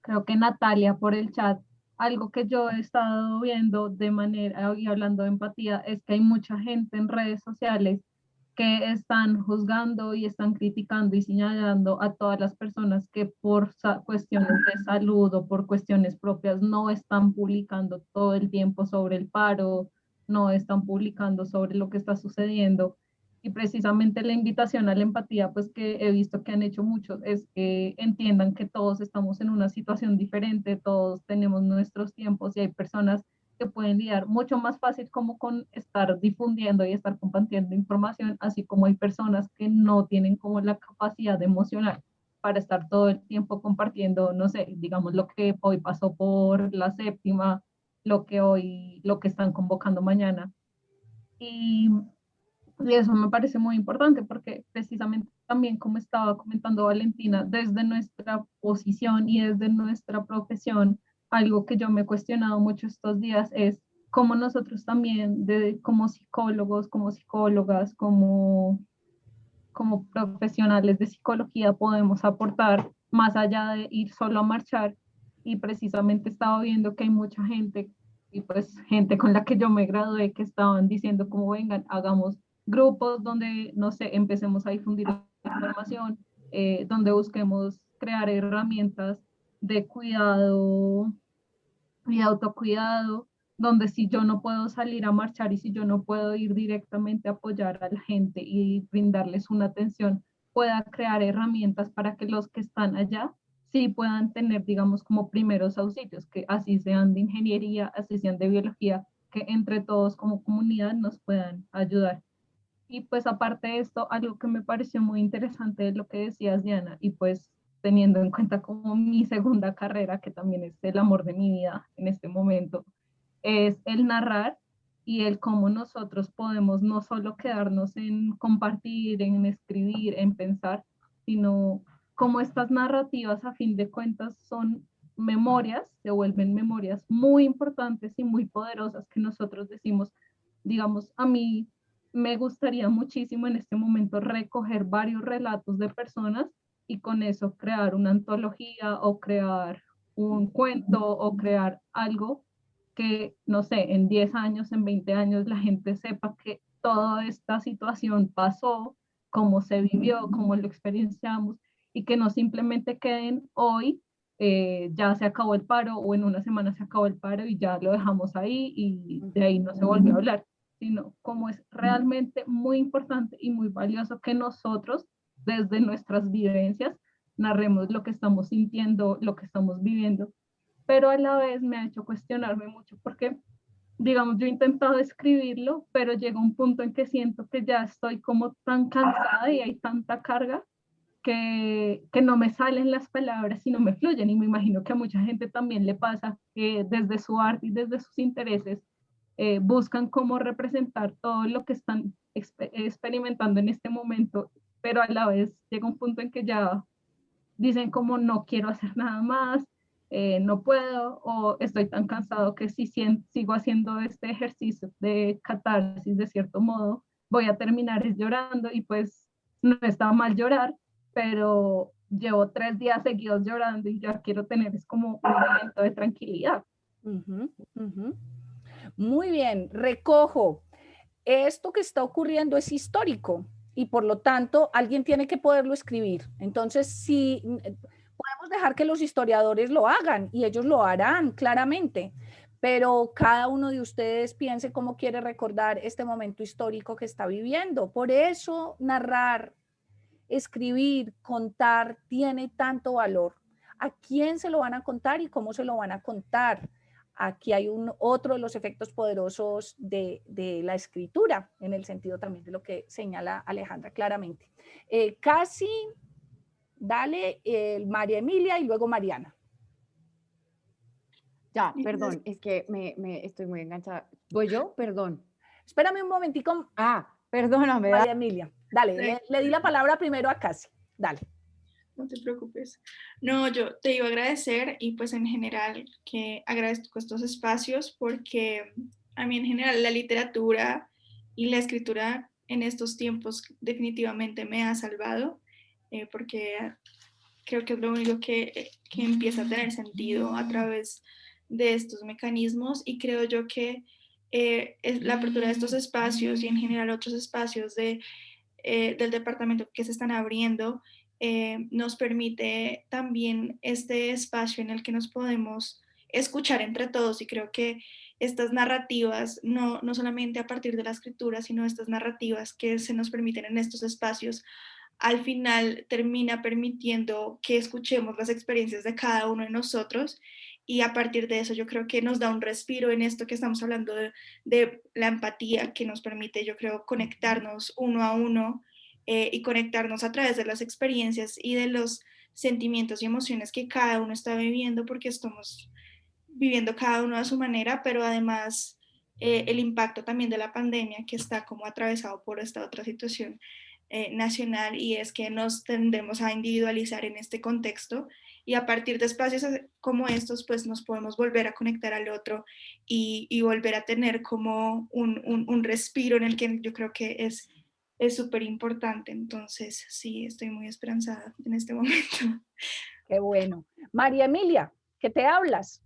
creo que Natalia por el chat, algo que yo he estado viendo de manera y hablando de empatía es que hay mucha gente en redes sociales que están juzgando y están criticando y señalando a todas las personas que por cuestiones de salud o por cuestiones propias no están publicando todo el tiempo sobre el paro, no están publicando sobre lo que está sucediendo. Y precisamente la invitación a la empatía, pues que he visto que han hecho muchos, es que entiendan que todos estamos en una situación diferente, todos tenemos nuestros tiempos y hay personas que pueden lidiar mucho más fácil como con estar difundiendo y estar compartiendo información, así como hay personas que no tienen como la capacidad emocional para estar todo el tiempo compartiendo, no sé, digamos lo que hoy pasó por la séptima, lo que están convocando mañana. Y, y eso me parece muy importante porque precisamente también como estaba comentando Valentina, desde nuestra posición y desde nuestra profesión, algo que yo me he cuestionado mucho estos días es cómo nosotros también, como psicólogos, como psicólogas, como profesionales de psicología, podemos aportar más allá de ir solo a marchar. Y precisamente estaba viendo que hay mucha gente, y pues gente con la que yo me gradué, que estaban diciendo como vengan, hagamos grupos donde, no sé, empecemos a difundir información, donde busquemos crear herramientas de cuidado y autocuidado, donde si yo no puedo salir a marchar y si yo no puedo ir directamente a apoyar a la gente y brindarles una atención, pueda crear herramientas para que los que están allá sí puedan tener, digamos, como primeros auxilios, que así sean de ingeniería, así sean de biología, que entre todos como comunidad nos puedan ayudar. Y pues aparte de esto, algo que me pareció muy interesante de lo que decías, Diana, y pues teniendo en cuenta como mi segunda carrera, que también es el amor de mi vida en este momento, es el narrar y el cómo nosotros podemos no solo quedarnos en compartir, en escribir, en pensar, sino cómo estas narrativas a fin de cuentas son memorias, se vuelven memorias muy importantes y muy poderosas que nosotros decimos, digamos, a mí me gustaría muchísimo en este momento recoger varios relatos de personas y con eso crear una antología o crear un cuento o crear algo que, no sé, en 10 años, en 20 años, la gente sepa que toda esta situación pasó, cómo se vivió, cómo lo experienciamos, y que no simplemente queden hoy, ya se acabó el paro, o en una semana se acabó el paro y ya lo dejamos ahí y de ahí no se volvió a hablar, sino como es realmente muy importante y muy valioso que nosotros, desde nuestras vivencias, narremos lo que estamos sintiendo, lo que estamos viviendo, pero a la vez me ha hecho cuestionarme mucho porque, digamos, yo he intentado escribirlo, pero llega un punto en que siento que ya estoy como tan cansada y hay tanta carga que no me salen las palabras y no me fluyen. Y me imagino que a mucha gente también le pasa que desde su arte y desde sus intereses buscan cómo representar todo lo que están experimentando en este momento, pero a la vez llega un punto en que ya dicen como no quiero hacer nada más, no puedo, o estoy tan cansado que si sigo haciendo este ejercicio de catarsis de cierto modo, voy a terminar llorando y pues no está mal llorar, pero llevo 3 días seguidos llorando y ya quiero tener es como un momento de tranquilidad. Muy bien, recojo. Esto que está ocurriendo es histórico y por lo tanto alguien tiene que poderlo escribir. Entonces, si podemos dejar que los historiadores lo hagan y ellos lo harán claramente, pero cada uno de ustedes piense cómo quiere recordar este momento histórico que está viviendo. Por eso narrar, escribir, contar tiene tanto valor. ¿A quién se lo van a contar y cómo se lo van a contar? Aquí hay otro de los efectos poderosos de la escritura, en el sentido también de lo que señala Alejandra claramente. Casi, dale, María Emilia y luego Mariana. Ya, perdón, es que me estoy muy enganchada. ¿Voy yo? Perdón. Espérame un momentico. Perdóname. María Emilia, dale, le di la palabra primero a Casi, dale. No te preocupes. No, yo te iba a agradecer y pues en general que agradezco estos espacios porque a mí en general la literatura y la escritura en estos tiempos definitivamente me ha salvado porque creo que es lo único que empieza a tener sentido a través de estos mecanismos y creo yo que es la apertura de estos espacios y en general otros espacios del departamento que se están abriendo nos permite también este espacio en el que nos podemos escuchar entre todos y creo que estas narrativas, no solamente a partir de la escritura, sino estas narrativas que se nos permiten en estos espacios, al final termina permitiendo que escuchemos las experiencias de cada uno de nosotros y a partir de eso yo creo que nos da un respiro en esto que estamos hablando de la empatía que nos permite, yo creo, conectarnos uno a uno y conectarnos a través de las experiencias y de los sentimientos y emociones que cada uno está viviendo porque estamos viviendo cada uno a su manera, pero además el impacto también de la pandemia que está como atravesado por esta otra situación nacional y es que nos tendemos a individualizar en este contexto y a partir de espacios como estos pues nos podemos volver a conectar al otro y volver a tener como un respiro en el que yo creo que es súper importante. Entonces sí, estoy muy esperanzada en este momento. Qué bueno. María Emilia, ¿qué te hablas?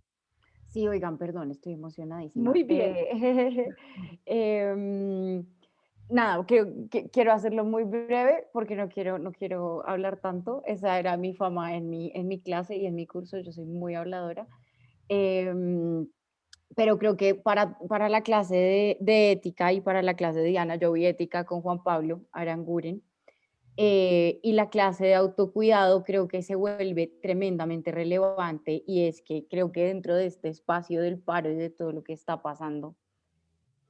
Sí, oigan, perdón, estoy emocionadísima. Muy bien. Nada, quiero hacerlo muy breve porque no quiero hablar tanto. Esa era mi fama en mi clase y en mi curso, yo soy muy habladora. Pero creo que para la clase de ética y para la clase de Diana, yo vi ética con Juan Pablo Aranguren, y la clase de autocuidado creo que se vuelve tremendamente relevante y es que creo que dentro de este espacio del paro y de todo lo que está pasando,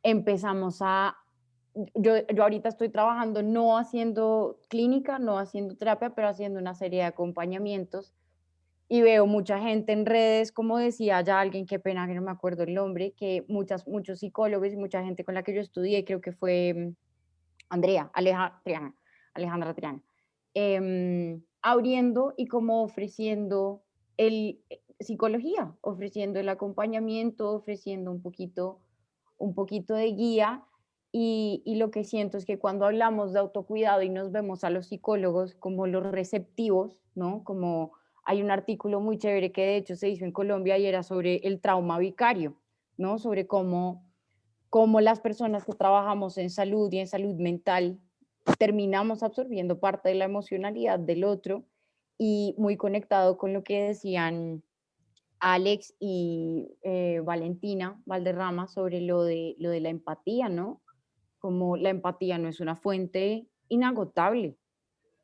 empezamos yo ahorita estoy trabajando no haciendo clínica, no haciendo terapia, pero haciendo una serie de acompañamientos y veo mucha gente en redes, como decía ya alguien, qué pena que no me acuerdo el nombre, que muchos psicólogos y mucha gente con la que yo estudié, creo que fue Alejandra Triana, abriendo y como ofreciendo psicología, ofreciendo el acompañamiento, ofreciendo un poquito de guía. Y lo que siento es que cuando hablamos de autocuidado y nos vemos a los psicólogos como los receptivos, ¿no? Como hay un artículo muy chévere que de hecho se hizo en Colombia y era sobre el trauma vicario, ¿no? Sobre cómo las personas que trabajamos en salud y en salud mental terminamos absorbiendo parte de la emocionalidad del otro, y muy conectado con lo que decían Alex y Valentina Valderrama sobre lo de la empatía, ¿no? Como la empatía no es una fuente inagotable,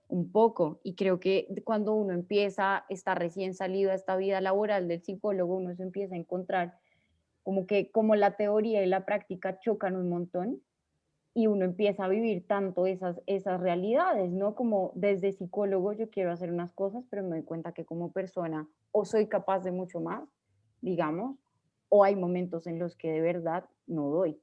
un poco, y creo que cuando uno está recién salido a esta vida laboral del psicólogo, uno se empieza a encontrar como la teoría y la práctica chocan un montón, y uno empieza a vivir tanto esas realidades, ¿no? Como desde psicólogo yo quiero hacer unas cosas, pero me doy cuenta que como persona o soy capaz de mucho más, digamos, o hay momentos en los que de verdad no doy.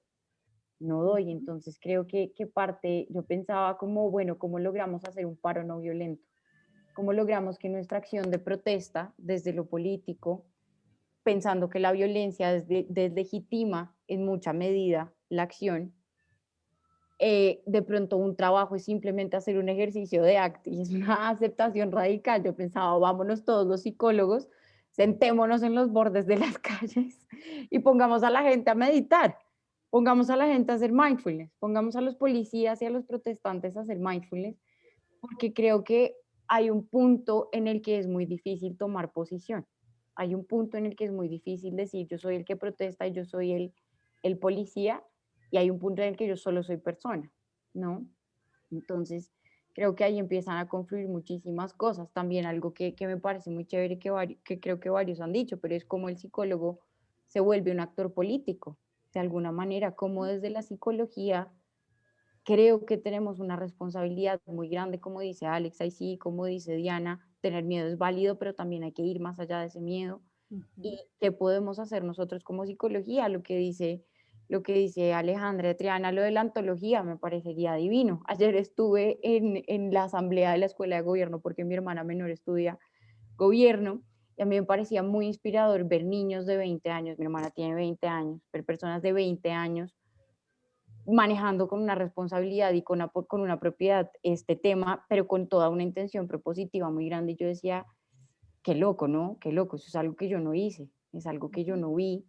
Entonces creo que parte, yo pensaba como, bueno, ¿cómo logramos hacer un paro no violento? ¿Cómo logramos que nuestra acción de protesta desde lo político, pensando que la violencia deslegitima en mucha medida la acción, de pronto un trabajo es simplemente hacer un ejercicio de acto y es una aceptación radical? Yo pensaba, vámonos todos los psicólogos, sentémonos en los bordes de las calles y pongamos a la gente a meditar, pongamos a la gente a hacer mindfulness, pongamos a los policías y a los protestantes a hacer mindfulness, porque creo que hay un punto en el que es muy difícil tomar posición. Hay un punto en el que es muy difícil decir yo soy el que protesta y yo soy el policía, y hay un punto en el que yo solo soy persona, ¿no? Entonces, creo que ahí empiezan a confluir muchísimas cosas. También algo que me parece muy chévere que creo que varios han dicho, pero es como el psicólogo se vuelve un actor político, de alguna manera, como desde la psicología creo que tenemos una responsabilidad muy grande, como dice Alex, ahí sí, como dice Diana, tener miedo es válido, pero también hay que ir más allá de ese miedo. ¿Y qué podemos hacer nosotros como psicología? Lo que dice Alejandra Triana, lo de la antología, me parecería divino. Ayer estuve en la asamblea de la Escuela de Gobierno, porque mi hermana menor estudia gobierno, y a mí me parecía muy inspirador ver niños de 20 años, mi hermana tiene 20 años, ver personas de 20 años manejando con una responsabilidad y con una propiedad este tema, pero con toda una intención propositiva muy grande. Y yo decía, qué loco, ¿no? Qué loco, eso es algo que yo no hice, es algo que yo no vi,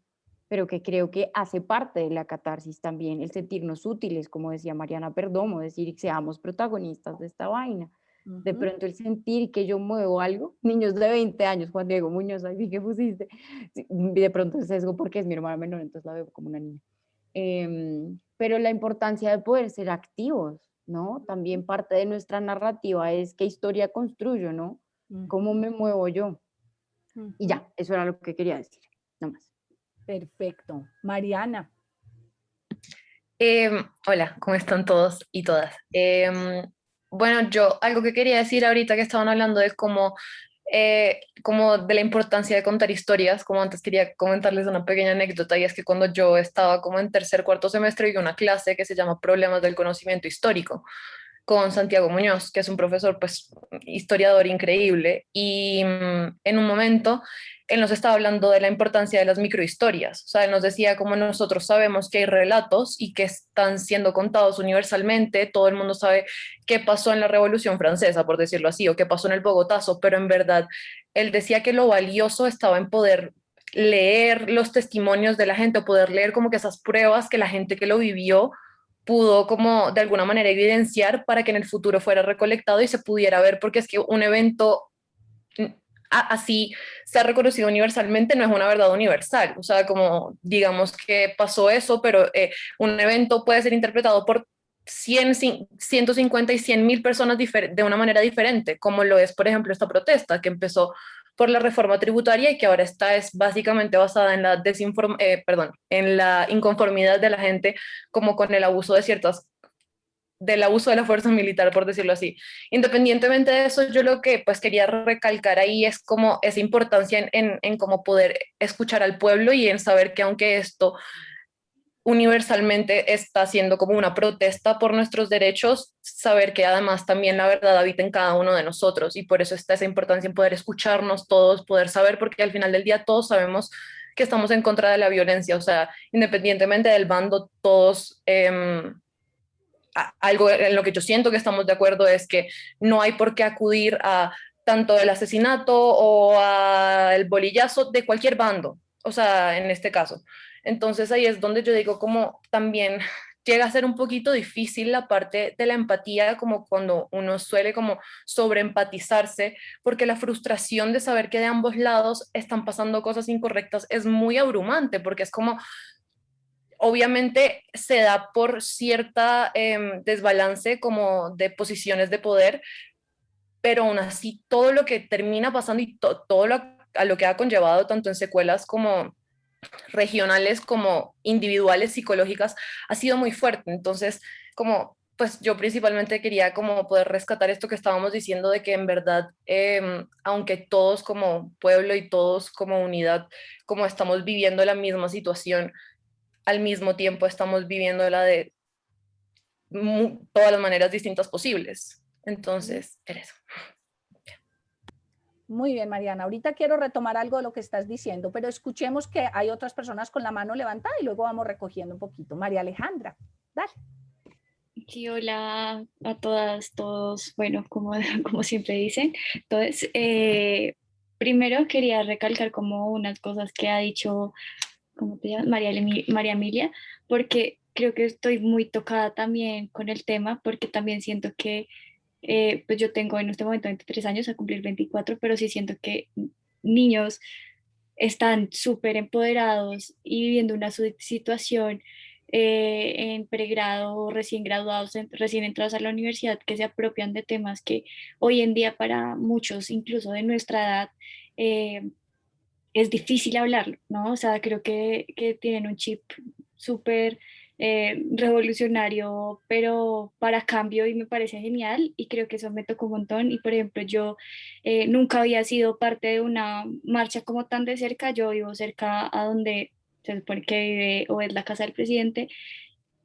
pero que creo que hace parte de la catarsis también, el sentirnos útiles, como decía Mariana Perdomo, decir, seamos protagonistas de esta vaina. De pronto el sentir que yo muevo algo, niños de 20 años, Juan Diego Muñoz, ahí vi que pusiste, de pronto es sesgo porque es mi hermana menor, entonces la veo como una niña. Pero la importancia de poder ser activos, ¿no? También parte de nuestra narrativa es qué historia construyo, ¿no? ¿Cómo me muevo yo? Y ya, eso era lo que quería decir, no más. Perfecto. Mariana. Hola, ¿cómo están todos y todas? Bueno, yo algo que quería decir ahorita que estaban hablando de como de la importancia de contar historias, como antes quería comentarles una pequeña anécdota, y es que cuando yo estaba como en tercer, cuarto semestre, vi una clase que se llama Problemas del Conocimiento Histórico con Santiago Muñoz, que es un profesor, pues, historiador increíble, y en un momento él nos estaba hablando de la importancia de las microhistorias. O sea, él nos decía cómo nosotros sabemos que hay relatos y que están siendo contados universalmente, todo el mundo sabe qué pasó en la Revolución Francesa, por decirlo así, o qué pasó en el Bogotazo, pero en verdad él decía que lo valioso estaba en poder leer los testimonios de la gente, o poder leer como que esas pruebas que la gente que lo vivió pudo como de alguna manera evidenciar para que en el futuro fuera recolectado y se pudiera ver, porque es que un evento así sea reconocido universalmente no es una verdad universal. O sea, como digamos que pasó eso, pero un evento puede ser interpretado por 100, 150 y 100.000 personas de una manera diferente, como lo es, por ejemplo, esta protesta que empezó por la reforma tributaria y que ahora es básicamente basada en en la inconformidad de la gente como con el abuso de ciertas del abuso de la fuerza militar, por decirlo así. Independientemente de eso, yo lo que pues quería recalcar ahí es como esa importancia en cómo poder escuchar al pueblo y en saber que aunque esto universalmente está siendo como una protesta por nuestros derechos, saber que además también la verdad habita en cada uno de nosotros y por eso está esa importancia en poder escucharnos todos, poder saber, porque al final del día todos sabemos que estamos en contra de la violencia, o sea, independientemente del bando, todos... algo en lo que yo siento que estamos de acuerdo es que no hay por qué acudir a tanto el asesinato o al bolillazo de cualquier bando, o sea, en este caso. Entonces ahí es donde yo digo como también llega a ser un poquito difícil la parte de la empatía, como cuando uno suele como sobreempatizarse, porque la frustración de saber que de ambos lados están pasando cosas incorrectas es muy abrumante, porque es como obviamente se da por cierta desbalance como de posiciones de poder, pero aún así todo lo que termina pasando y todo a lo que ha conllevado tanto en secuelas como regionales como individuales, psicológicas, ha sido muy fuerte. Entonces, como pues yo principalmente quería como poder rescatar esto que estábamos diciendo de que en verdad, aunque todos como pueblo y todos como unidad, como estamos viviendo la misma situación, al mismo tiempo estamos viviéndola de todas las maneras distintas posibles. Entonces, era eso. Muy bien, Mariana. Ahorita quiero retomar algo de lo que estás diciendo, pero escuchemos que hay otras personas con la mano levantada y luego vamos recogiendo un poquito. María Alejandra, dale. Sí, hola a todas, todos, bueno, como, como siempre dicen. Entonces, primero quería recalcar como unas cosas que ha dicho, ¿cómo te llamas? María Emilia, porque creo que estoy muy tocada también con el tema, porque también siento que, pues yo tengo en este momento 23 años, a cumplir 24, pero sí siento que niños están súper empoderados y viviendo una situación en pregrado, recién graduados, recién entrados a la universidad, que se apropian de temas que hoy en día para muchos, incluso de nuestra edad, eh, es difícil hablarlo, ¿no? O sea, creo que tienen un chip súper revolucionario, pero para cambio y me parece genial y creo que eso me tocó un montón y por ejemplo yo nunca había sido parte de una marcha como tan de cerca, yo vivo cerca a donde se supone que vive o es la casa del presidente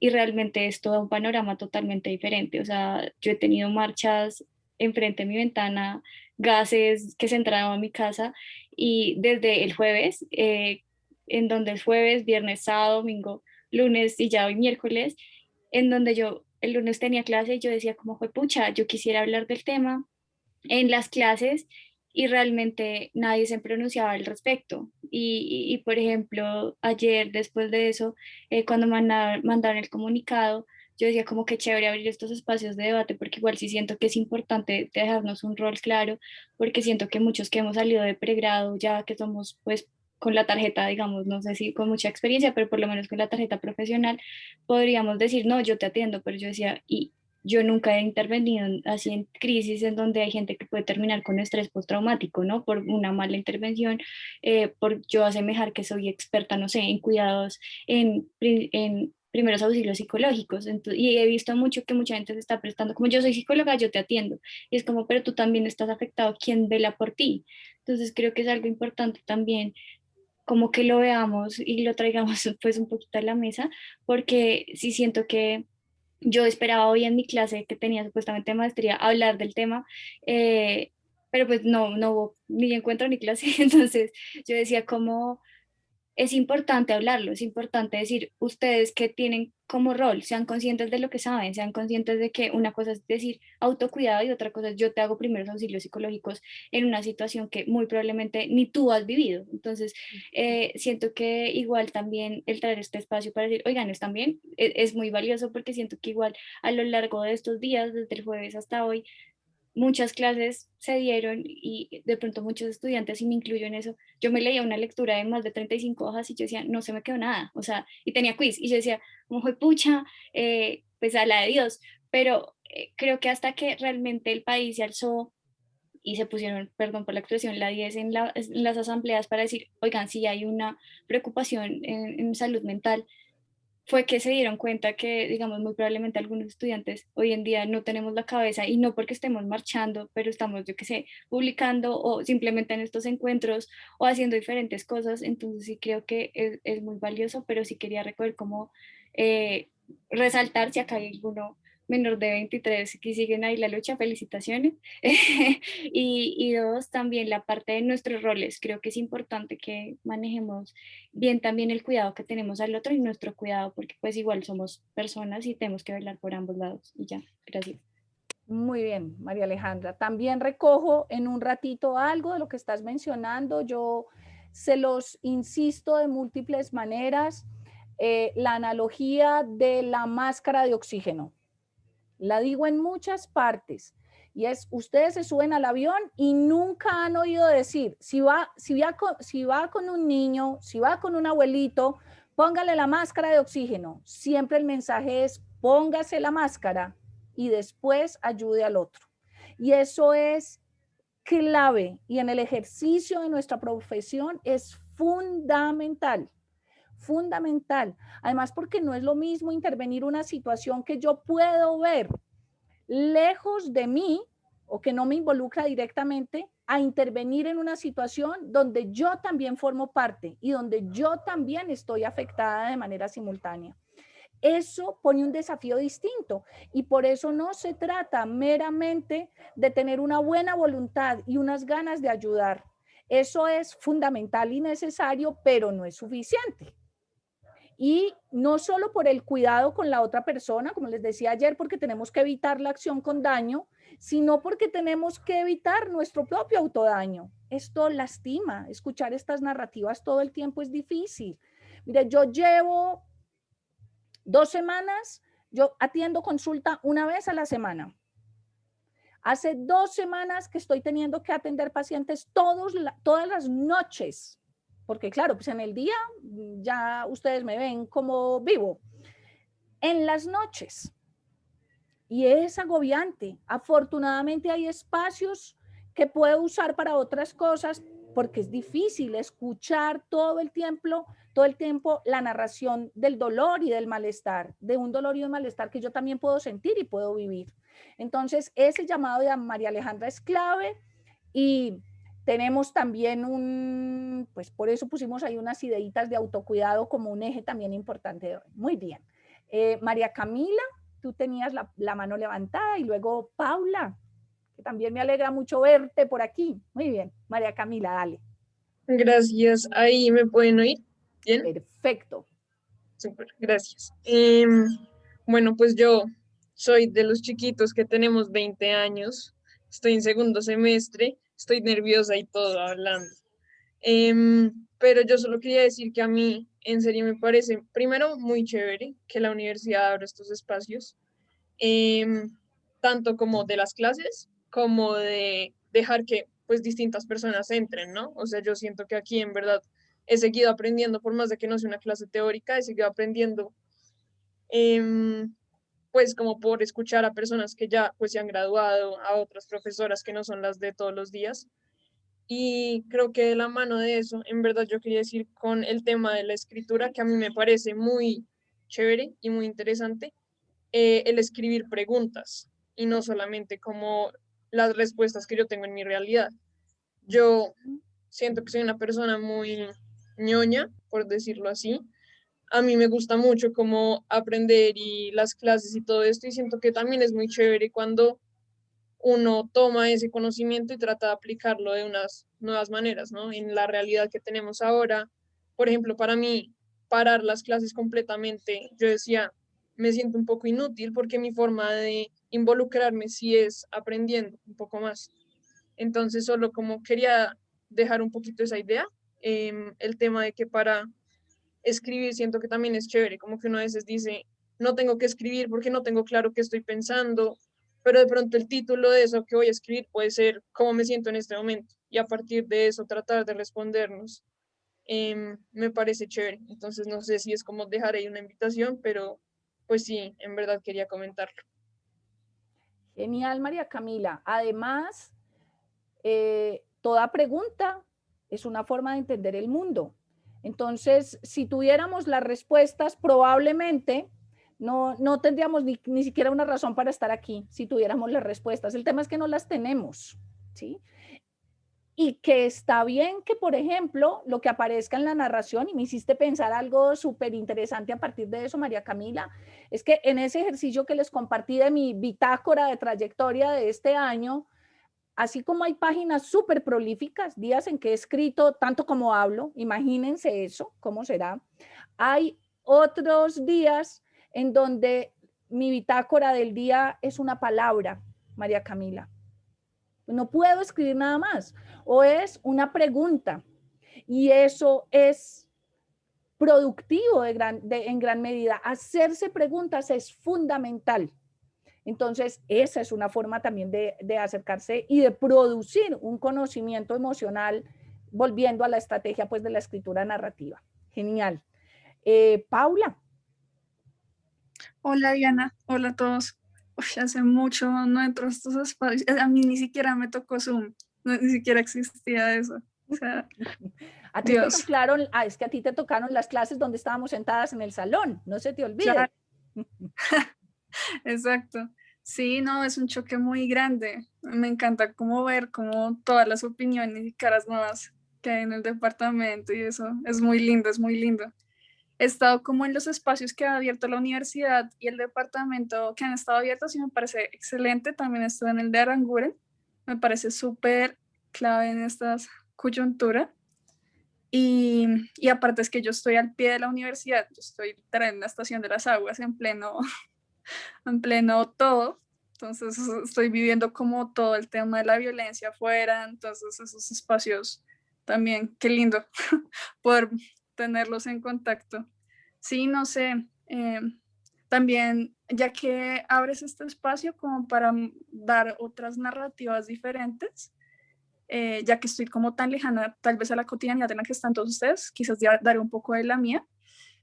y realmente es todo un panorama totalmente diferente, o sea, yo he tenido marchas enfrente de mi ventana, gases que se entraban a mi casa y desde el jueves, en donde el jueves, viernes, sábado, domingo, lunes y ya hoy miércoles, en donde yo el lunes tenía clase y yo decía como fue pucha, yo quisiera hablar del tema en las clases y realmente nadie se pronunciaba al respecto. Por ejemplo, ayer después de eso, cuando mandaron el comunicado, yo decía como que chévere abrir estos espacios de debate porque igual sí siento que es importante dejarnos un rol claro porque siento que muchos que hemos salido de pregrado ya que somos pues con la tarjeta, digamos, no sé si con mucha experiencia, pero por lo menos con la tarjeta profesional, podríamos decir, no, yo te atiendo, pero yo decía, y yo nunca he intervenido así en crisis en donde hay gente que puede terminar con estrés postraumático, ¿no? Por una mala intervención, por yo asemejar que soy experta, no sé, en cuidados, en primeros auxilios psicológicos. Y he visto mucho que mucha gente se está prestando, como yo soy psicóloga, yo te atiendo. Y es como, pero tú también estás afectado, ¿quién vela por ti? Entonces creo que es algo importante también como que lo veamos y lo traigamos pues un poquito a la mesa, porque sí siento que yo esperaba hoy en mi clase que tenía supuestamente maestría hablar del tema, pero pues no hubo ni encuentro ni clase, entonces yo decía como es importante hablarlo, es importante decir, ustedes que tienen como rol, sean conscientes de lo que saben, sean conscientes de que una cosa es decir autocuidado y otra cosa es yo te hago primeros auxilios psicológicos en una situación que muy probablemente ni tú has vivido. Entonces, siento que igual también el traer este espacio para decir, oigan, ¿están bien? Es muy valioso porque siento que igual a lo largo de estos días, desde el jueves hasta hoy, muchas clases se dieron y de pronto muchos estudiantes, y me incluyo en eso, yo me leía una lectura de más de 35 hojas y yo decía, no se me quedó nada, o sea, y tenía quiz, y yo decía, como fue pucha, pues a la de Dios, pero creo que hasta que realmente el país se alzó y se pusieron, perdón por la expresión, la 10 en las asambleas para decir, oigan, si hay una preocupación en salud mental, fue que se dieron cuenta que, digamos, muy probablemente algunos estudiantes hoy en día no tenemos la cabeza, y no porque estemos marchando, pero estamos, yo qué sé, publicando o simplemente en estos encuentros o haciendo diferentes cosas. Entonces sí creo que es muy valioso, pero sí quería recoger como resaltar, si acá hay alguno menor de 23 que siguen ahí la lucha, felicitaciones. Y dos, también la parte de nuestros roles. Creo que es importante que manejemos bien también el cuidado que tenemos al otro y nuestro cuidado, porque pues igual somos personas y tenemos que velar por ambos lados. Y ya, gracias. Muy bien, María Alejandra. También recojo en un ratito algo de lo que estás mencionando. Yo se los insisto de múltiples maneras. La analogía de la máscara de oxígeno. La digo en muchas partes. Y es, ustedes se suben al avión y nunca han oído decir, si va con un niño, si va con un abuelito, póngale la máscara de oxígeno. Siempre el mensaje es, póngase la máscara y después ayude al otro. Y eso es clave y en el ejercicio de nuestra profesión es fundamental. Fundamental. Además, porque no es lo mismo intervenir una situación que yo puedo ver lejos de mí o que no me involucra directamente, a intervenir en una situación donde yo también formo parte y donde yo también estoy afectada de manera simultánea. Eso pone un desafío distinto y por eso no se trata meramente de tener una buena voluntad y unas ganas de ayudar. Eso es fundamental y necesario, pero no es suficiente. Y no solo por el cuidado con la otra persona, como les decía ayer, porque tenemos que evitar la acción con daño, sino porque tenemos que evitar nuestro propio autodaño. Esto lastima, escuchar estas narrativas todo el tiempo es difícil. Mire, yo llevo 2 semanas, yo atiendo consulta una vez a la semana. Hace 2 semanas que estoy teniendo que atender pacientes todas las noches, porque claro, pues en el día ya ustedes me ven como vivo. En las noches. Y es agobiante. Afortunadamente hay espacios que puedo usar para otras cosas, porque es difícil escuchar todo el tiempo la narración del dolor y del malestar, de un dolor y un malestar que yo también puedo sentir y puedo vivir. Entonces, ese llamado de María Alejandra es clave y tenemos también pues por eso pusimos ahí unas ideitas de autocuidado como un eje también importante de hoy. Muy bien. María Camila, tú tenías la mano levantada y luego Paula, que también me alegra mucho verte por aquí. Muy bien, María Camila, dale. Gracias. Ahí me pueden oír. ¿Bien? Perfecto. Súper, gracias. Bueno, pues yo soy de los chiquitos que tenemos 20 años. Estoy en segundo semestre. Estoy nerviosa y todo hablando. Pero yo solo quería decir que a mí, en serio, me parece, primero, muy chévere que la universidad abra estos espacios, tanto como de las clases, como de dejar que pues distintas personas entren, ¿no? O sea, yo siento que aquí en verdad he seguido aprendiendo, por más de que no sea una clase teórica, he seguido aprendiendo, pues como por escuchar a personas que ya pues se han graduado, a otras profesoras que no son las de todos los días. Y creo que de la mano de eso, en verdad yo quería decir con el tema de la escritura, que a mí me parece muy chévere y muy interesante, el escribir preguntas y no solamente como las respuestas que yo tengo en mi realidad. Yo siento que soy una persona muy ñoña, por decirlo así. A mí me gusta mucho como aprender y las clases y todo esto y siento que también es muy chévere cuando uno toma ese conocimiento y trata de aplicarlo de unas nuevas maneras, ¿no? En la realidad que tenemos ahora, por ejemplo, para mí, parar las clases completamente, yo decía, me siento un poco inútil porque mi forma de involucrarme sí es aprendiendo un poco más. Entonces, solo como quería dejar un poquito esa idea, el tema de que para escribir siento que también es chévere, como que uno a veces dice, no tengo que escribir porque no tengo claro qué estoy pensando, pero de pronto el título de eso que voy a escribir puede ser cómo me siento en este momento y a partir de eso tratar de respondernos. Me parece chévere, entonces no sé si es como dejar ahí una invitación, pero pues sí, en verdad quería comentarlo. Genial, María Camila. Además, toda pregunta es una forma de entender el mundo. Entonces, si tuviéramos las respuestas, probablemente no tendríamos ni siquiera una razón para estar aquí si tuviéramos las respuestas. El tema es que no las tenemos, ¿sí? Y que está bien que, por ejemplo, lo que aparezca en la narración, y me hiciste pensar algo súper interesante a partir de eso, María Camila, es que en ese ejercicio que les compartí de mi bitácora de trayectoria de este año, así como hay páginas súper prolíficas, días en que he escrito tanto como hablo, imagínense eso, ¿cómo será? Hay otros días en donde mi bitácora del día es una palabra, María Camila. No puedo escribir nada más. O es una pregunta. Y eso es productivo en gran medida. Hacerse preguntas es fundamental. Entonces, esa es una forma también de acercarse y de producir un conocimiento emocional, volviendo a la estrategia pues, de la escritura narrativa. Genial. Paula. Hola Diana, hola a todos. Uf, hace mucho no entro a estos espacios. A mí ni siquiera me tocó Zoom, ni siquiera existía eso. O sea, a ti Dios. te tocaron, es que a ti te tocaron las clases donde estábamos sentadas en el salón, no se te olvide. Claro. Exacto. Sí, no, es un choque muy grande. Me encanta como ver como todas las opiniones y caras nuevas que hay en el departamento y eso es muy lindo, es muy lindo. He estado como en los espacios que ha abierto la universidad y el departamento que han estado abiertos y me parece excelente. También estuve en el de Aranguren, me parece súper clave en esta coyuntura. Y aparte es que yo estoy al pie de la universidad, yo estoy en la estación de las aguas en pleno todo. Entonces estoy viviendo como todo el tema de la violencia afuera, entonces esos espacios también, qué lindo poder tenerlos en contacto. Sí, no sé, también ya que abres este espacio como para dar otras narrativas diferentes, ya que estoy como tan lejana tal vez a la cotidianidad en la que están todos ustedes, quizás ya daré un poco de la mía.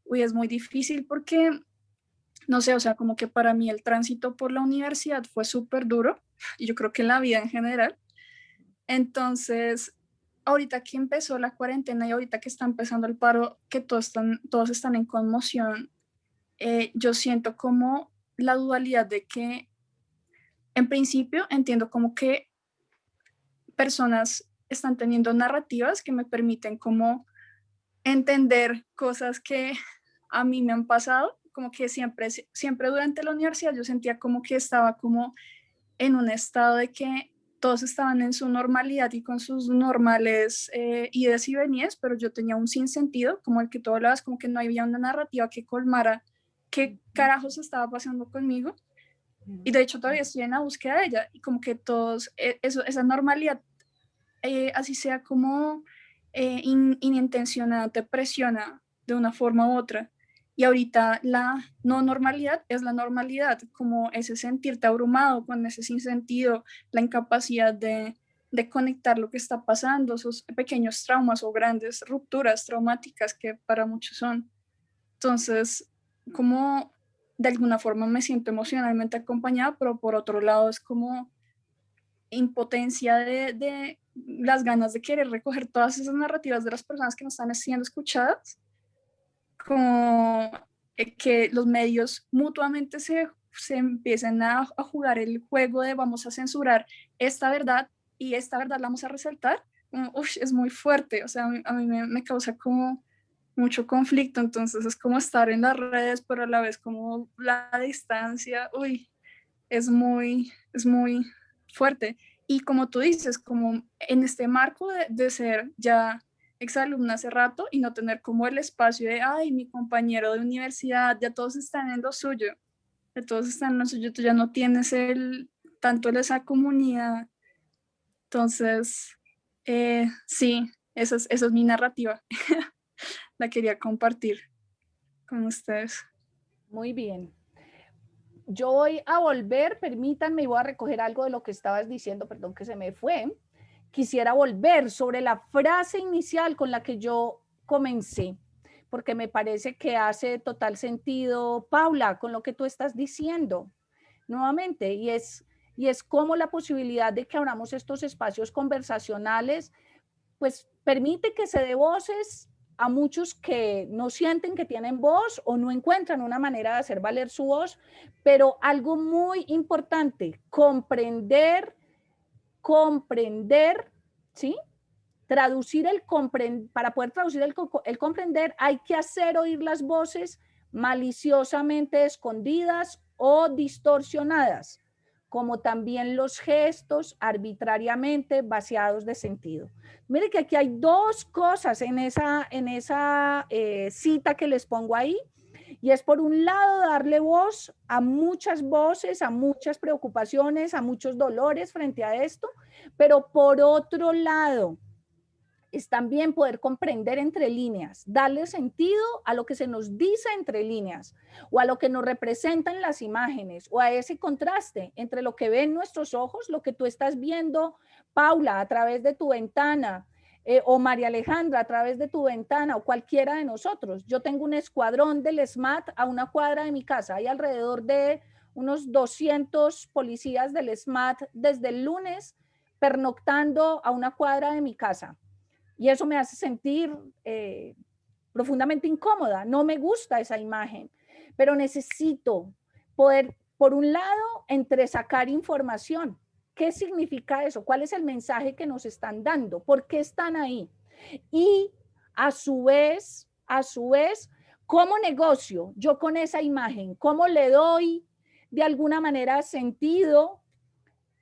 Uy, es muy difícil porque, no sé, o sea, como que para mí el tránsito por la universidad fue súper duro y yo creo que en la vida en general. Entonces, ahorita que empezó la cuarentena y ahorita que está empezando el paro, que todos están en conmoción, yo siento como la dualidad de que en principio entiendo como que personas están teniendo narrativas que me permiten como entender cosas que a mí me han pasado, como que siempre durante la universidad yo sentía como que estaba como en un estado de que todos estaban en su normalidad y con sus normales idas y venidas, pero yo tenía un sinsentido, como el que tú hablabas, como que no había una narrativa que colmara qué carajos estaba pasando conmigo. Y de hecho todavía estoy en la búsqueda de ella y como que todos, esa normalidad, así sea como inintencionada, te presiona de una forma u otra. Y ahorita la no normalidad es la normalidad, como ese sentirte abrumado con ese sinsentido, la incapacidad de conectar lo que está pasando, esos pequeños traumas o grandes rupturas traumáticas que para muchos son. Entonces, como de alguna forma me siento emocionalmente acompañada, pero por otro lado es como impotencia de las ganas de querer recoger todas esas narrativas de las personas que no están siendo escuchadas, como que los medios mutuamente se empiecen a jugar el juego de vamos a censurar esta verdad y esta verdad la vamos a resaltar. Es muy fuerte, o sea, a mí me causa como mucho conflicto, entonces es como estar en las redes, pero a la vez como la distancia, es muy fuerte. Y como tú dices, como en este marco de ser ya exalumna hace rato y no tener como el espacio de, ay, mi compañero de universidad, ya todos están en lo suyo, ya todos están en lo suyo, tú ya no tienes tanto de esa comunidad. Entonces, sí, esa es mi narrativa. La quería compartir con ustedes. Muy bien. Yo voy a volver, permítanme, y voy a recoger algo de lo que estabas diciendo, perdón que se me fue. Quisiera volver sobre la frase inicial con la que yo comencé, porque me parece que hace total sentido, Paula, con lo que tú estás diciendo nuevamente, y es como la posibilidad de que abramos estos espacios conversacionales, pues permite que se dé voces a muchos que no sienten que tienen voz o no encuentran una manera de hacer valer su voz, pero algo muy importante, comprender, ¿sí? Traducir para poder traducir el comprender hay que hacer oír las voces maliciosamente escondidas o distorsionadas, como también los gestos arbitrariamente vaciados de sentido. Mire que aquí hay dos cosas en esa cita que les pongo ahí, y es por un lado darle voz a muchas voces, a muchas preocupaciones, a muchos dolores frente a esto, pero por otro lado es también poder comprender entre líneas, darle sentido a lo que se nos dice entre líneas o a lo que nos representan las imágenes o a ese contraste entre lo que ven nuestros ojos, lo que tú estás viendo, Paula, a través de tu ventana, o María Alejandra a través de tu ventana o cualquiera de nosotros. Yo tengo un escuadrón del SMAT a una cuadra de mi casa. Hay alrededor de unos 200 policías del SMAT desde el lunes pernoctando a una cuadra de mi casa. Y eso me hace sentir profundamente incómoda. No me gusta esa imagen, pero necesito poder, por un lado, entresacar información. ¿Qué significa eso? ¿Cuál es el mensaje que nos están dando? ¿Por qué están ahí? Y a su vez, ¿cómo negocio yo con esa imagen? ¿Cómo le doy de alguna manera sentido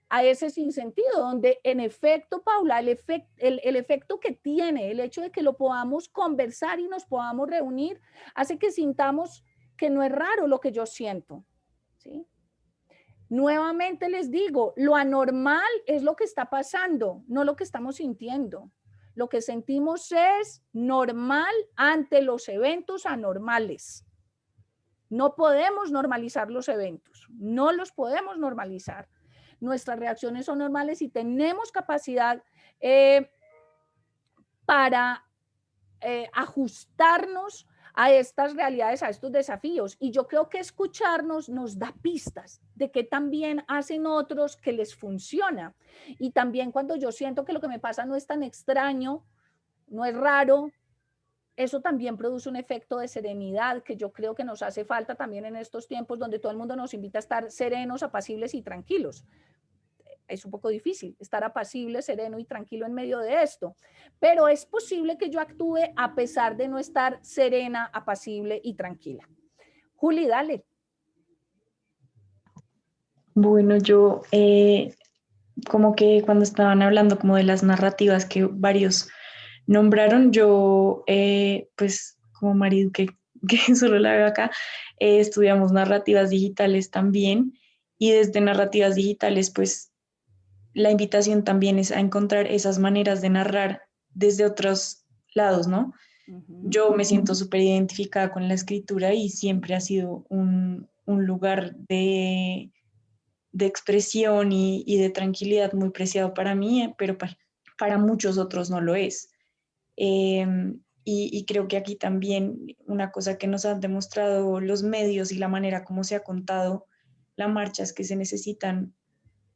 a ese sinsentido? Donde en efecto, Paula, el efecto que tiene el hecho de que lo podamos conversar y nos podamos reunir hace que sintamos que no es raro lo que yo siento, ¿sí? Nuevamente les digo, lo anormal es lo que está pasando, no lo que estamos sintiendo. Lo que sentimos es normal ante los eventos anormales. No podemos normalizar los eventos, no los podemos normalizar. Nuestras reacciones son normales y tenemos capacidad para ajustarnos a estas realidades, a estos desafíos. Y yo creo que escucharnos nos da pistas de que también hacen otros que les funciona. Y también cuando yo siento que lo que me pasa no es tan extraño, no es raro, eso también produce un efecto de serenidad que yo creo que nos hace falta también en estos tiempos donde todo el mundo nos invita a estar serenos, apacibles y tranquilos. Es un poco difícil estar apacible, sereno y tranquilo en medio de esto, pero es posible que yo actúe a pesar de no estar serena, apacible y tranquila. Juli, dale. Bueno, yo como que cuando estaban hablando como de las narrativas que varios nombraron, yo pues como marido que solo la veo acá, estudiamos narrativas digitales también, y desde narrativas digitales pues la invitación también es a encontrar esas maneras de narrar desde otros lados, ¿no? Yo me siento súper identificada con la escritura y siempre ha sido un lugar de expresión y de tranquilidad muy preciado para mí, pero para muchos otros no lo es. Y creo que aquí también una cosa que nos han demostrado los medios y la manera como se ha contado la marcha es que se necesitan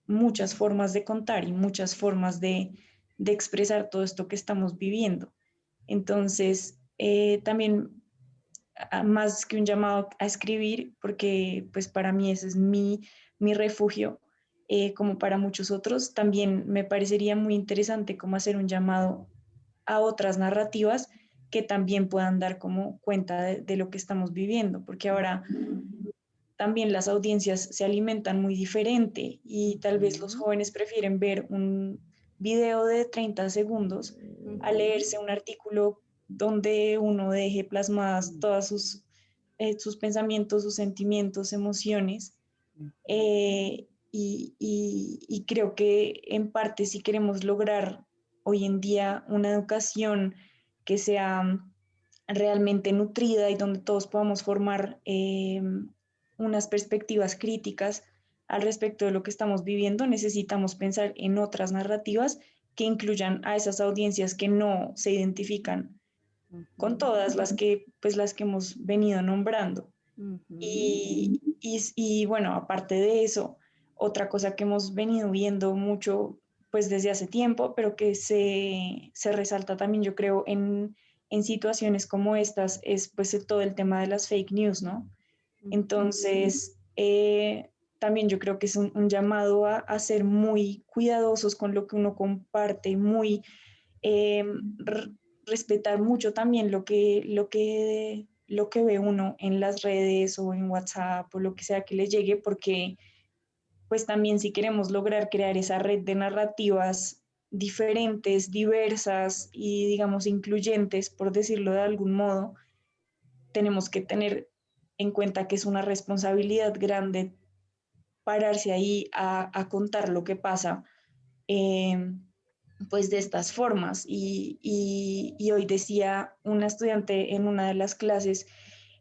muchas formas de contar y muchas formas de expresar todo esto que estamos viviendo. Entonces, también más que un llamado a escribir, porque pues para mí ese es mi refugio, como para muchos otros, también me parecería muy interesante como hacer un llamado a otras narrativas que también puedan dar como cuenta de lo que estamos viviendo, porque ahora también las audiencias se alimentan muy diferente y tal vez los jóvenes prefieren ver un video de 30 segundos a leerse un artículo donde uno deje plasmadas todas sus pensamientos, sus sentimientos, emociones. Y creo que en parte si queremos lograr hoy en día una educación que sea realmente nutrida y donde todos podamos formar unas perspectivas críticas al respecto de lo que estamos viviendo, necesitamos pensar en otras narrativas que incluyan a esas audiencias que no se identifican con todas las que hemos venido nombrando. Y bueno, aparte de eso, otra cosa que hemos venido viendo mucho pues desde hace tiempo, pero que se resalta también, yo creo, en en situaciones como estas es pues todo el tema de las fake news, ¿no? Entonces, también yo creo que es un llamado a ser muy cuidadosos con lo que uno comparte, muy respetar mucho también lo que ve uno en las redes o en WhatsApp o lo que sea que le llegue, porque pues también si queremos lograr crear esa red de narrativas diferentes, diversas y digamos incluyentes, por decirlo de algún modo, tenemos que tener en cuenta que es una responsabilidad grande pararse ahí a contar lo que pasa, pues de estas formas. Y hoy decía una estudiante en una de las clases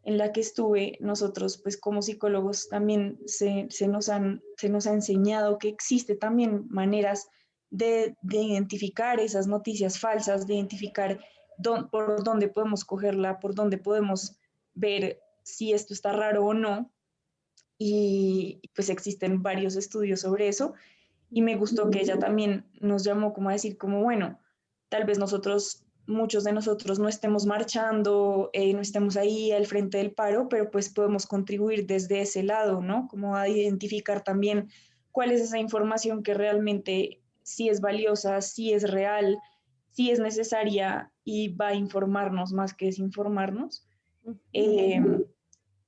en la que estuve, nosotros pues como psicólogos también se nos ha enseñado que existe también maneras de identificar esas noticias falsas, de identificar por dónde podemos cogerla, por dónde podemos ver si esto está raro o no. Y pues existen varios estudios sobre eso. Y me gustó que ella también nos llamó como a decir como, bueno, tal vez muchos de nosotros no estemos marchando, no estemos ahí al frente del paro, pero pues podemos contribuir desde ese lado, ¿no? Como a identificar también cuál es esa información que realmente sí es valiosa, sí es real, sí es necesaria y va a informarnos más que desinformarnos.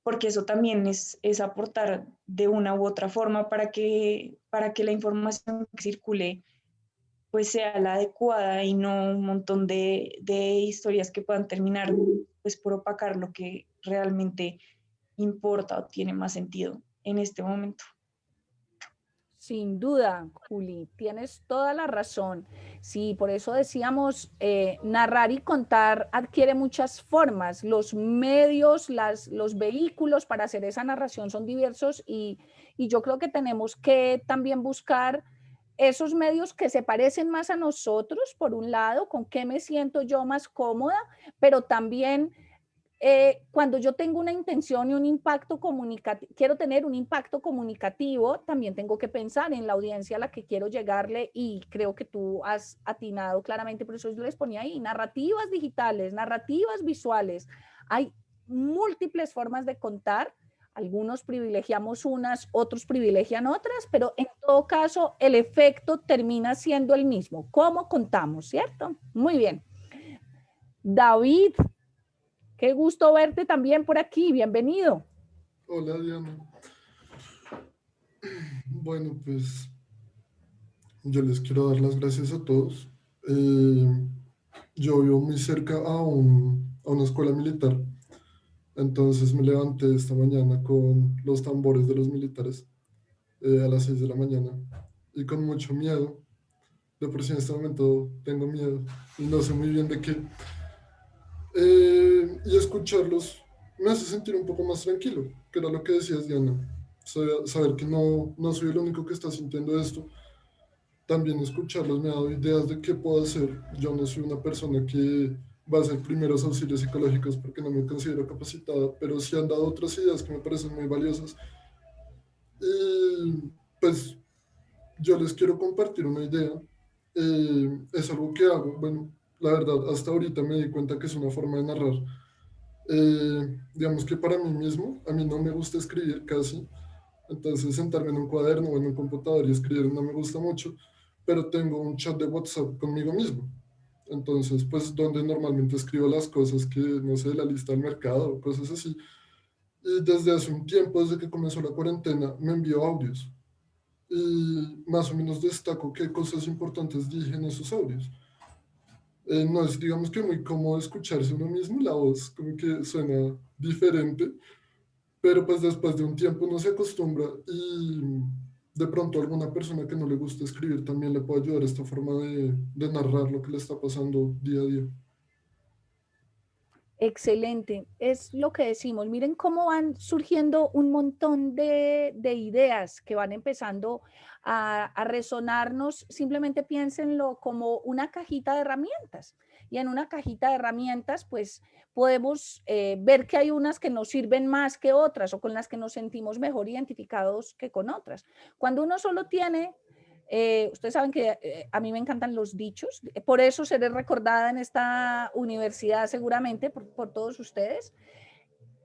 Porque eso también es aportar de una u otra forma para que la información que circule pues sea la adecuada y no un montón de historias que puedan terminar pues por opacar lo que realmente importa o tiene más sentido en este momento. Sin duda, Juli, tienes toda la razón. Sí, por eso decíamos, narrar y contar adquiere muchas formas. Los medios, los vehículos para hacer esa narración son diversos y yo creo que tenemos que también buscar esos medios que se parecen más a nosotros, por un lado, con qué me siento yo más cómoda, pero también cuando yo tengo una intención y un impacto comunicativo, quiero tener un impacto comunicativo, también tengo que pensar en la audiencia a la que quiero llegarle y creo que tú has atinado claramente, por eso yo les ponía ahí, narrativas digitales, narrativas visuales. Hay múltiples formas de contar, algunos privilegiamos unas, otros privilegian otras, pero en todo caso el efecto termina siendo el mismo. ¿Cómo contamos, cierto? Muy bien. David, qué gusto verte también por aquí, bienvenido. Hola Diana. Bueno, pues yo les quiero dar las gracias a todos. Yo vivo muy cerca a una escuela militar, entonces me levanté esta mañana con los tambores de los militares a las 6 de la mañana y con mucho miedo. De por sí en este momento tengo miedo y no sé muy bien de qué. Y escucharlos me hace sentir un poco más tranquilo, que era lo que decías, Diana. Saber que no soy el único que está sintiendo esto. También escucharlos me ha dado ideas de qué puedo hacer. Yo no soy una persona que va a hacer primeros auxilios psicológicos porque no me considero capacitada, pero sí han dado otras ideas que me parecen muy valiosas. Y pues yo les quiero compartir una idea. Es algo que hago, bueno, la verdad, hasta ahorita me di cuenta que es una forma de narrar. Digamos que para mí mismo, a mí no me gusta escribir casi, entonces sentarme en un cuaderno o en un computador y escribir no me gusta mucho, pero tengo un chat de WhatsApp conmigo mismo. Entonces, pues donde normalmente escribo las cosas que, no sé, la lista del mercado o cosas así. Y desde hace un tiempo, desde que comenzó la cuarentena, me envío audios. Y más o menos destaco qué cosas importantes dije en esos audios. No es, digamos que muy cómodo escucharse uno mismo, la voz como que suena diferente, pero pues después de un tiempo uno se acostumbra y de pronto a alguna persona que no le gusta escribir también le puede ayudar esta forma de narrar lo que le está pasando día a día. Excelente, es lo que decimos. Miren cómo van surgiendo un montón de ideas que van empezando a resonarnos. Simplemente piénsenlo como una cajita de herramientas. Y en una cajita de herramientas, pues podemos ver que hay unas que nos sirven más que otras o con las que nos sentimos mejor identificados que con otras. Cuando uno solo tiene Ustedes saben que a mí me encantan los dichos, por eso seré recordada en esta universidad seguramente por todos ustedes.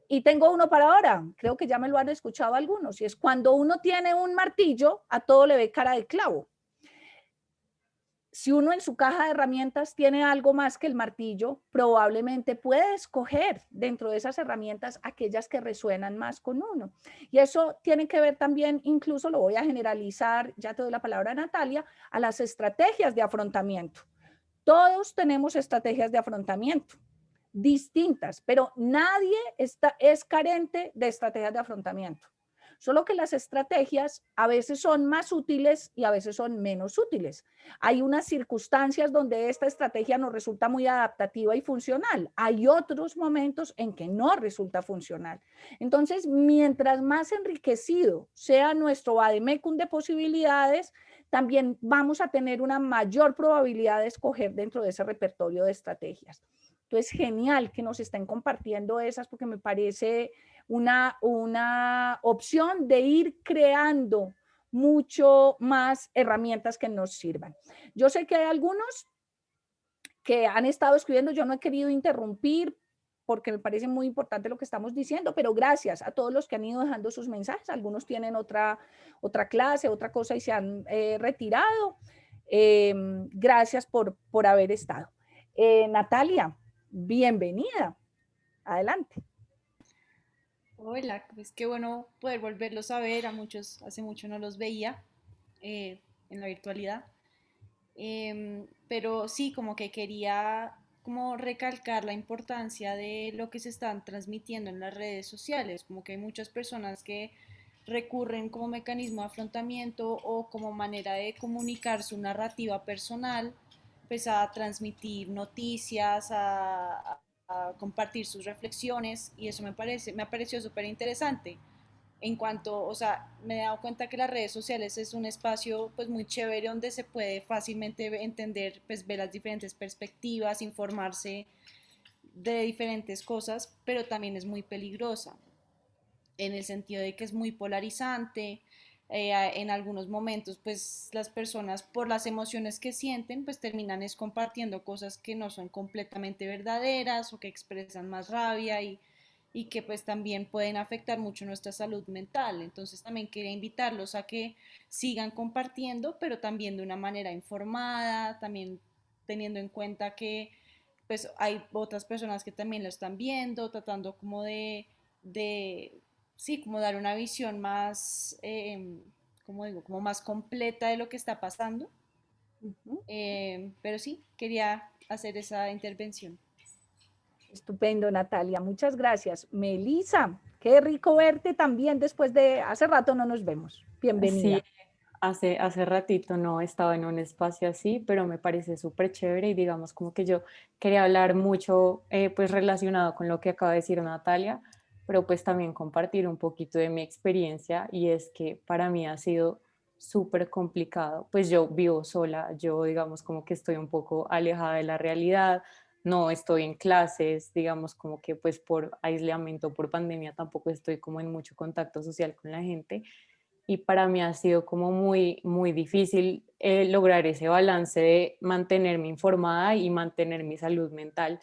Y tengo uno para ahora, creo que ya me lo han escuchado algunos, y es: cuando uno tiene un martillo, a todo le ve cara de clavo. Si uno en su caja de herramientas tiene algo más que el martillo, probablemente puede escoger dentro de esas herramientas aquellas que resuenan más con uno. Y eso tiene que ver también, incluso lo voy a generalizar, ya te doy la palabra a Natalia, a las estrategias de afrontamiento. Todos tenemos estrategias de afrontamiento distintas, pero nadie es carente de estrategias de afrontamiento. Solo que las estrategias a veces son más útiles y a veces son menos útiles. Hay unas circunstancias donde esta estrategia nos resulta muy adaptativa y funcional. Hay otros momentos en que no resulta funcional. Entonces, mientras más enriquecido sea nuestro vademecum de posibilidades, también vamos a tener una mayor probabilidad de escoger dentro de ese repertorio de estrategias. Entonces, genial que nos estén compartiendo esas, porque me parece una opción de ir creando mucho más herramientas que nos sirvan. Yo sé que hay algunos que han estado escribiendo, yo no he querido interrumpir porque me parece muy importante lo que estamos diciendo, pero gracias a todos los que han ido dejando sus mensajes. Algunos tienen otra clase, otra cosa y se han retirado. Gracias por haber estado. Natalia, bienvenida. Adelante. Hola, pues qué bueno poder volverlos a ver. A muchos hace mucho no los veía en la virtualidad. Pero sí, como que quería como recalcar la importancia de lo que se están transmitiendo en las redes sociales, como que hay muchas personas que recurren como mecanismo de afrontamiento o como manera de comunicar su narrativa personal, pues a transmitir noticias, a compartir sus reflexiones, y eso me ha parecido súper interesante. En cuanto, o sea, me he dado cuenta que las redes sociales es un espacio pues muy chévere donde se puede fácilmente entender, pues ver las diferentes perspectivas, informarse de diferentes cosas, pero también es muy peligrosa en el sentido de que es muy polarizante. En algunos momentos pues las personas por las emociones que sienten pues terminan es compartiendo cosas que no son completamente verdaderas o que expresan más rabia y que pues también pueden afectar mucho nuestra salud mental. Entonces también quería invitarlos a que sigan compartiendo, pero también de una manera informada, también teniendo en cuenta que pues hay otras personas que también lo están viendo, tratando como de sí, como dar una visión más, como digo, como más completa de lo que está pasando. Pero sí, quería hacer esa intervención. Estupendo, Natalia, muchas gracias. Melissa, qué rico verte también después de hace rato no nos vemos. Bienvenida. Sí, hace ratito no estaba en un espacio así, pero me parece súper chévere y digamos como que yo quería hablar mucho pues relacionado con lo que acaba de decir Natalia, pero pues también compartir un poquito de mi experiencia, y es que para mí ha sido súper complicado. Pues yo vivo sola, yo digamos como que estoy un poco alejada de la realidad, no estoy en clases, digamos como que pues por aislamiento, por pandemia tampoco estoy como en mucho contacto social con la gente, y para mí ha sido como muy, muy difícil lograr ese balance de mantenerme informada y mantener mi salud mental,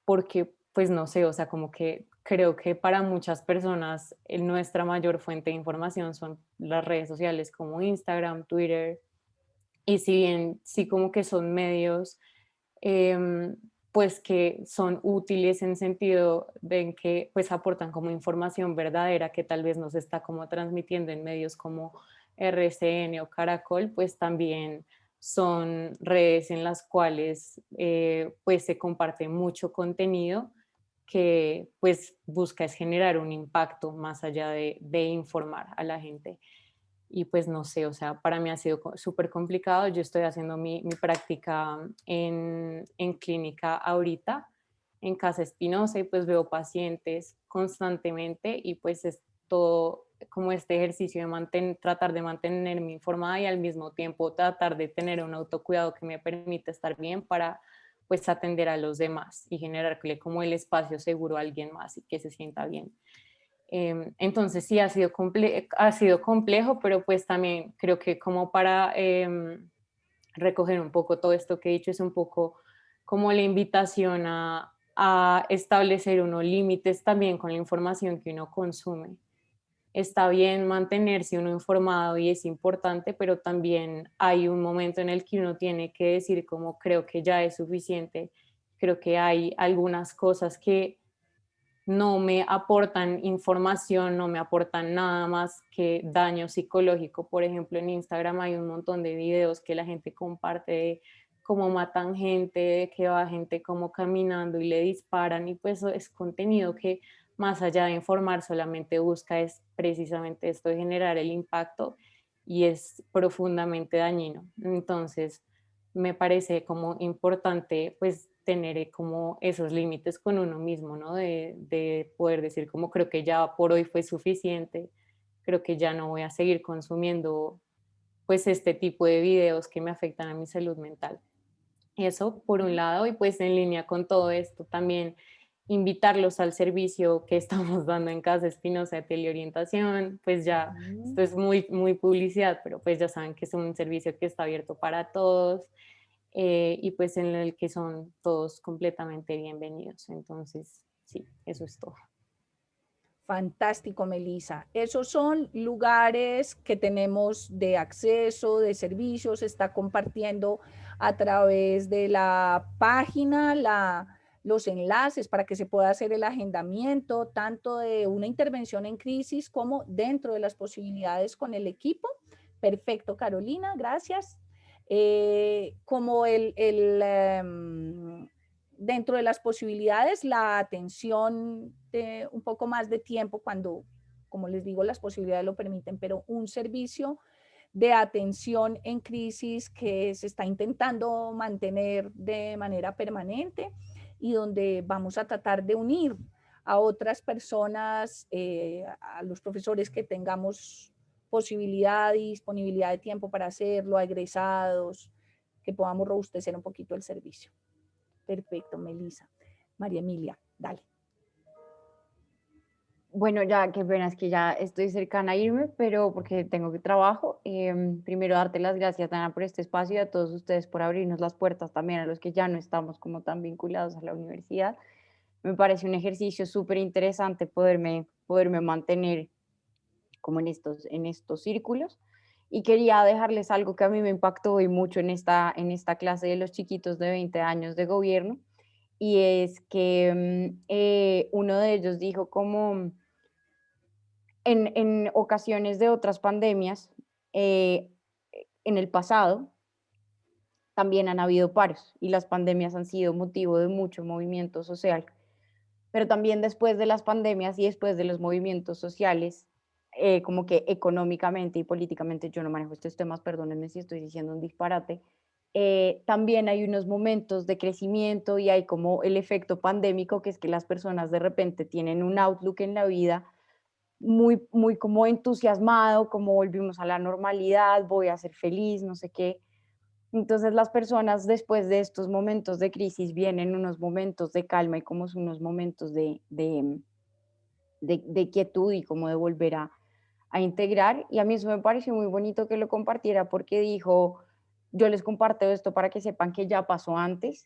porque pues no sé, o sea, como que creo que para muchas personas nuestra mayor fuente de información son las redes sociales como Instagram, Twitter, y si bien sí como que son medios pues que son útiles en sentido de que pues aportan como información verdadera que tal vez nos está como transmitiendo en medios como RCN o Caracol, pues también son redes en las cuales pues se comparte mucho contenido que pues busca es generar un impacto más allá de informar a la gente. Y pues no sé, o sea, para mí ha sido súper complicado. Yo estoy haciendo mi práctica en clínica ahorita, en Casa Espinosa, y pues veo pacientes constantemente, y pues es todo como este ejercicio de tratar de mantenerme informada y al mismo tiempo tratar de tener un autocuidado que me permita estar bien para pues atender a los demás y generarle como el espacio seguro a alguien más y que se sienta bien. Entonces sí ha sido complejo, pero pues también creo que como para recoger un poco todo esto que he dicho, es un poco como la invitación a establecer unos límites también con la información que uno consume. Está bien mantenerse uno informado y es importante, pero también hay un momento en el que uno tiene que decir como creo que ya es suficiente, creo que hay algunas cosas que no me aportan información, no me aportan nada más que daño psicológico. Por ejemplo, en Instagram hay un montón de videos que la gente comparte de cómo matan gente, de que va gente como caminando y le disparan, y pues eso es contenido que más allá de informar solamente busca es precisamente esto de generar el impacto y es profundamente dañino. Entonces, me parece como importante pues tener como esos límites con uno mismo, ¿no? De poder decir como creo que ya por hoy fue suficiente, creo que ya no voy a seguir consumiendo pues este tipo de videos que me afectan a mi salud mental. Eso por un lado, y pues en línea con todo esto también invitarlos al servicio que estamos dando en Casa Espinosa de teleorientación, pues ya, esto es muy publicidad, pero pues ya saben que es un servicio que está abierto para todos, y pues en el que son todos completamente bienvenidos. Entonces, sí, eso es todo. Fantástico, Melissa. Esos son lugares que tenemos de acceso, de servicios, se está compartiendo a través de la página, los enlaces para que se pueda hacer el agendamiento, tanto de una intervención en crisis como dentro de las posibilidades con el equipo. Perfecto, Carolina, gracias. Como dentro de las posibilidades, la atención de un poco más de tiempo cuando, como les digo, las posibilidades lo permiten, pero un servicio de atención en crisis que se está intentando mantener de manera permanente y donde vamos a tratar de unir a otras personas, a los profesores que tengamos posibilidad y disponibilidad de tiempo para hacerlo, a egresados, que podamos robustecer un poquito el servicio. Perfecto, Melissa. María Emilia, dale. Bueno, ya qué pena, es que ya estoy cercana a irme, pero porque tengo que trabajo. Primero darte las gracias, Dana, por este espacio y a todos ustedes por abrirnos las puertas, también a los que ya no estamos como tan vinculados a la universidad. Me parece un ejercicio súper interesante poderme mantener como en estos círculos. Y quería dejarles algo que a mí me impactó hoy mucho en esta clase de los chiquitos de 20 años de gobierno, y es que uno de ellos dijo como en ocasiones de otras pandemias, en el pasado, también han habido paros y las pandemias han sido motivo de mucho movimiento social. Pero también después de las pandemias y después de los movimientos sociales, como que económicamente y políticamente, yo no manejo estos temas, perdónenme si estoy diciendo un disparate, también hay unos momentos de crecimiento y hay como el efecto pandémico, que es que las personas de repente tienen un outlook en la vida muy como entusiasmado, como volvimos a la normalidad, voy a ser feliz, no sé qué. Entonces las personas después de estos momentos de crisis vienen unos momentos de calma y como son unos momentos de quietud y como de volver a integrar. Y a mí eso me pareció muy bonito que lo compartiera porque dijo, yo les comparto esto para que sepan que ya pasó antes,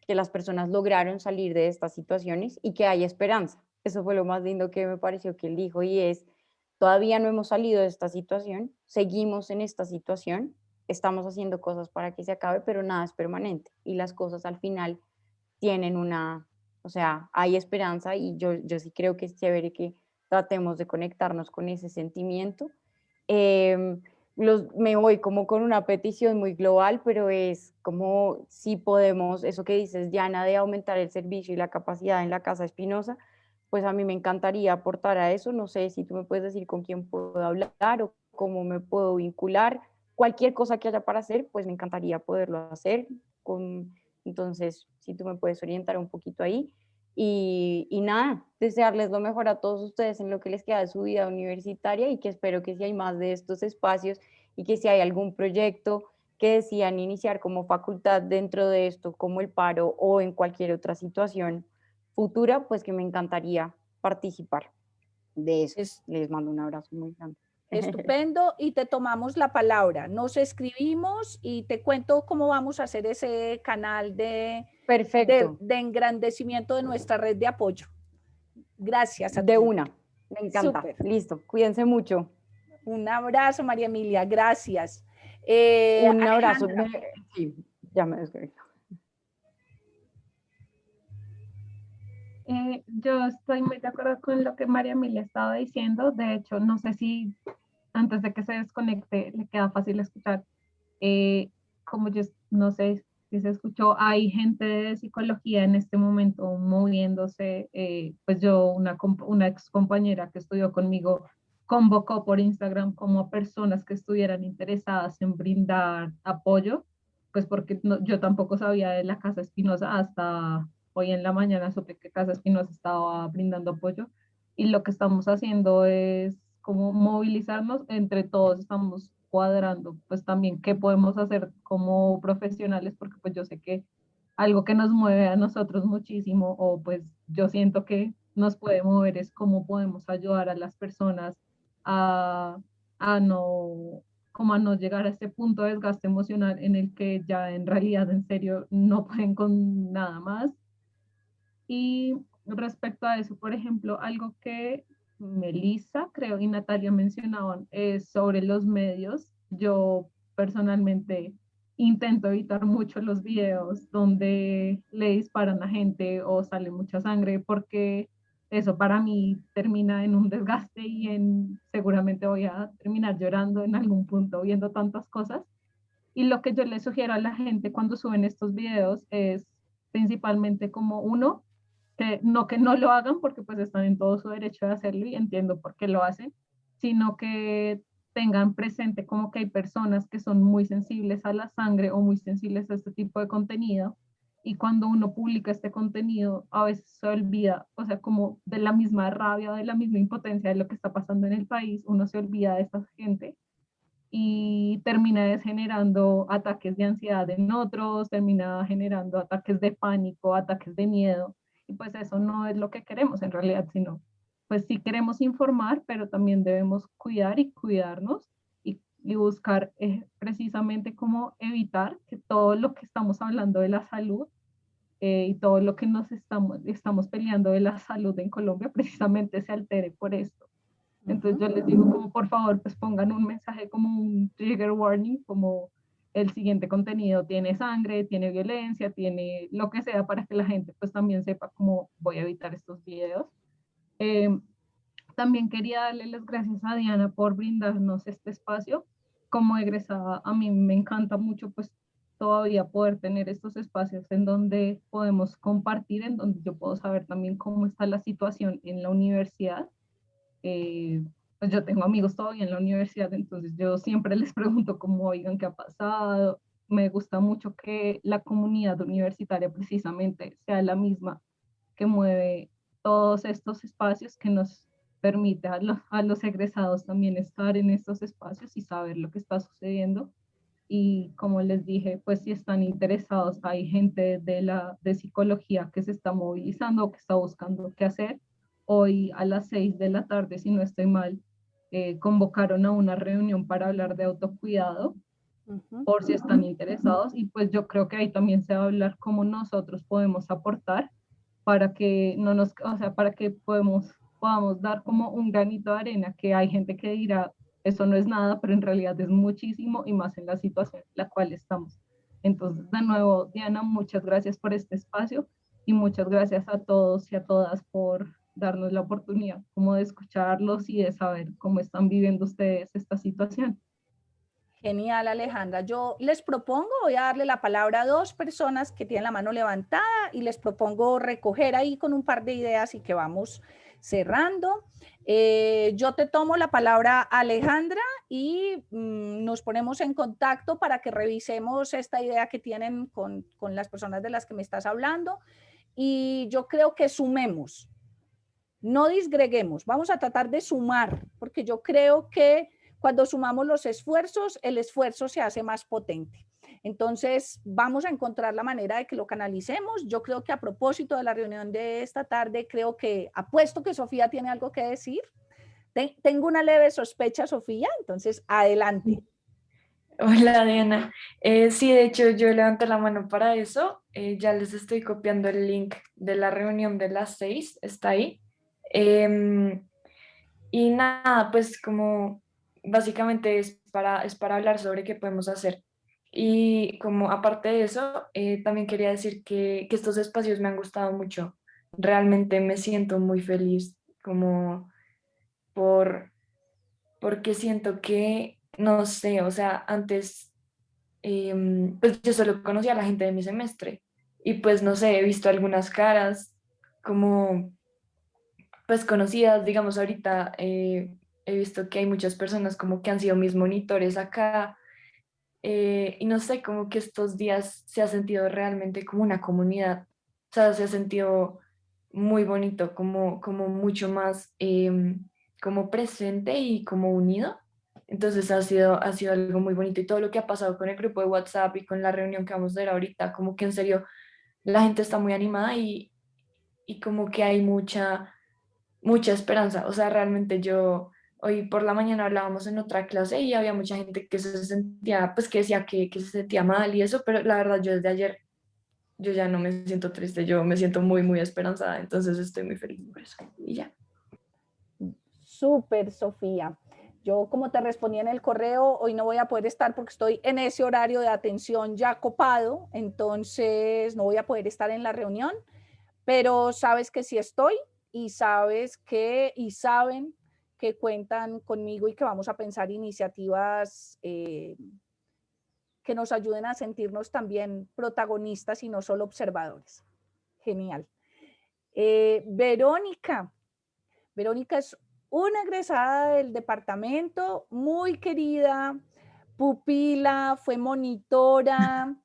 que las personas lograron salir de estas situaciones y que hay esperanza. Eso fue lo más lindo que me pareció que él dijo, y es, todavía no hemos salido de esta situación, seguimos en esta situación, estamos haciendo cosas para que se acabe, pero nada es permanente y las cosas al final tienen o sea, hay esperanza, y yo sí creo que es chévere que tratemos de conectarnos con ese sentimiento. Me voy como con una petición muy global, pero es como si podemos, eso que dices, Diana, de aumentar el servicio y la capacidad en la Casa Espinosa, pues a mí me encantaría aportar a eso. No sé si tú me puedes decir con quién puedo hablar o cómo me puedo vincular. Cualquier cosa que haya para hacer, pues me encantaría poderlo hacer. Entonces, si tú me puedes orientar un poquito ahí. Y nada, desearles lo mejor a todos ustedes en lo que les queda de su vida universitaria, y que espero que si hay más de estos espacios y que si hay algún proyecto que decían iniciar como facultad dentro de esto, como el paro o en cualquier otra situación futura, pues que me encantaría participar. de eso. Les mando un abrazo muy grande. Estupendo, y te tomamos la palabra. Nos escribimos y te cuento cómo vamos a hacer ese canal Perfecto. de engrandecimiento de nuestra red de apoyo. Gracias a ti. De una, me encanta. Súper. Listo, cuídense mucho. Un abrazo, María Emilia, gracias. Un abrazo. Alejandra. Sí, ya me desconecto. Yo estoy muy de acuerdo con lo que María Emilia estaba diciendo. De hecho, no sé si antes de que se desconecte le queda fácil escuchar. Como yo no sé si se escuchó, hay gente de psicología en este momento moviéndose. Pues yo, una ex compañera que estudió conmigo, convocó por Instagram como a personas que estuvieran interesadas en brindar apoyo, pues porque yo tampoco sabía de la Casa Espinosa hasta hoy en la mañana supe que Casa Espinosa estaba brindando apoyo, y lo que estamos haciendo es como movilizarnos entre todos, estamos cuadrando pues también qué podemos hacer como profesionales, porque pues yo sé que algo que nos mueve a nosotros muchísimo, o pues yo siento que nos puede mover, es cómo podemos ayudar a las personas a, a no como a no llegar a este punto de desgaste emocional en el que ya en realidad en serio no pueden con nada más. Y respecto a eso, por ejemplo, algo que Melissa, creo, y Natalia mencionaban es sobre los medios. Yo personalmente intento evitar mucho los videos donde le disparan a gente o sale mucha sangre, porque eso para mí termina en un desgaste y seguramente voy a terminar llorando en algún punto viendo tantas cosas. Y lo que yo le sugiero a la gente cuando suben estos videos es principalmente como uno, que no lo hagan porque pues están en todo su derecho de hacerlo y entiendo por qué lo hacen, sino que tengan presente como que hay personas que son muy sensibles a la sangre o muy sensibles a este tipo de contenido, y cuando uno publica este contenido a veces se olvida, o sea, como de la misma rabia o de la misma impotencia de lo que está pasando en el país, uno se olvida de esta gente y termina generando ataques de ansiedad en otros, termina generando ataques de pánico, ataques de miedo, y pues eso no es lo que queremos en realidad, sino pues sí queremos informar, pero también debemos cuidar y cuidarnos y buscar precisamente cómo evitar que todo lo que estamos hablando de la salud y todo lo que estamos peleando de la salud en Colombia precisamente se altere por esto. Entonces yo les digo como por favor pues pongan un mensaje como un trigger warning, como el siguiente contenido tiene sangre, tiene violencia, tiene lo que sea, para que la gente pues también sepa cómo voy a evitar estos videos. También quería darle las gracias a Diana por brindarnos este espacio. Como egresada a mí me encanta mucho pues todavía poder tener estos espacios en donde podemos compartir, en donde yo puedo saber también cómo está la situación en la universidad. Pues yo tengo amigos todavía en la universidad, entonces yo siempre les pregunto cómo, oigan, qué ha pasado. Me gusta mucho que la comunidad universitaria precisamente sea la misma que mueve todos estos espacios, que nos permite a los egresados también estar en estos espacios y saber lo que está sucediendo. Y como les dije, pues si están interesados, hay gente de psicología que se está movilizando, que está buscando qué hacer. Hoy a las 6 de la tarde, si no estoy mal, convocaron a una reunión para hablar de autocuidado, por si están interesados, y pues yo creo que ahí también se va a hablar cómo nosotros podemos aportar para que no nos, o sea, para que podamos dar como un granito de arena, que hay gente que dirá, eso no es nada, pero en realidad es muchísimo, y más en la situación en la cual estamos. Entonces, de nuevo, Diana, muchas gracias por este espacio y muchas gracias a todos y a todas por darnos la oportunidad como de escucharlos y de saber cómo están viviendo ustedes esta situación. Genial, Alejandra. Yo les propongo, voy a darle la palabra a dos personas que tienen la mano levantada y les propongo recoger ahí con un par de ideas y que vamos cerrando. Yo te tomo la palabra, Alejandra, y nos ponemos en contacto para que revisemos esta idea que tienen con las personas de las que me estás hablando, y yo creo que sumemos, no disgreguemos, vamos a tratar de sumar, porque yo creo que cuando sumamos los esfuerzos, el esfuerzo se hace más potente. Entonces, vamos a encontrar la manera de que lo canalicemos. Yo creo que a propósito de la reunión de esta tarde, creo que apuesto que Sofía tiene algo que decir. Tengo una leve sospecha, Sofía, entonces adelante. Hola Diana. Sí, de hecho yo levanté la mano para eso. Ya les estoy copiando el link de la reunión de las 6, está ahí. Y nada, pues como básicamente es para hablar sobre qué podemos hacer. Y como aparte de eso, también quería decir que estos espacios me han gustado mucho. Realmente me siento muy feliz como por, porque siento que, no sé, o sea, antes pues yo solo conocía a la gente de mi semestre y pues no sé, he visto algunas caras como pues conocidas, digamos ahorita he visto que hay muchas personas como que han sido mis monitores acá y no sé, como que estos días se ha sentido realmente como una comunidad, o sea, se ha sentido muy bonito, como mucho más como presente y como unido. Entonces ha sido algo muy bonito y todo lo que ha pasado con el grupo de WhatsApp y con la reunión que vamos a ver ahorita, como que en serio la gente está muy animada y como que hay mucha esperanza. O sea, realmente yo hoy por la mañana hablábamos en otra clase y había mucha gente que se sentía, pues que decía que se sentía mal y eso, pero la verdad yo desde ayer yo ya no me siento triste, yo me siento muy, muy esperanzada, entonces estoy muy feliz por eso. Y ya. Súper, Sofía. Yo, como te respondí en el correo, hoy no voy a poder estar porque estoy en ese horario de atención ya copado, entonces no voy a poder estar en la reunión, pero sabes que sí estoy y saben que cuentan conmigo y que vamos a pensar iniciativas que nos ayuden a sentirnos también protagonistas y no solo observadores. Genial. Verónica es una egresada del departamento, muy querida, pupila, fue monitora,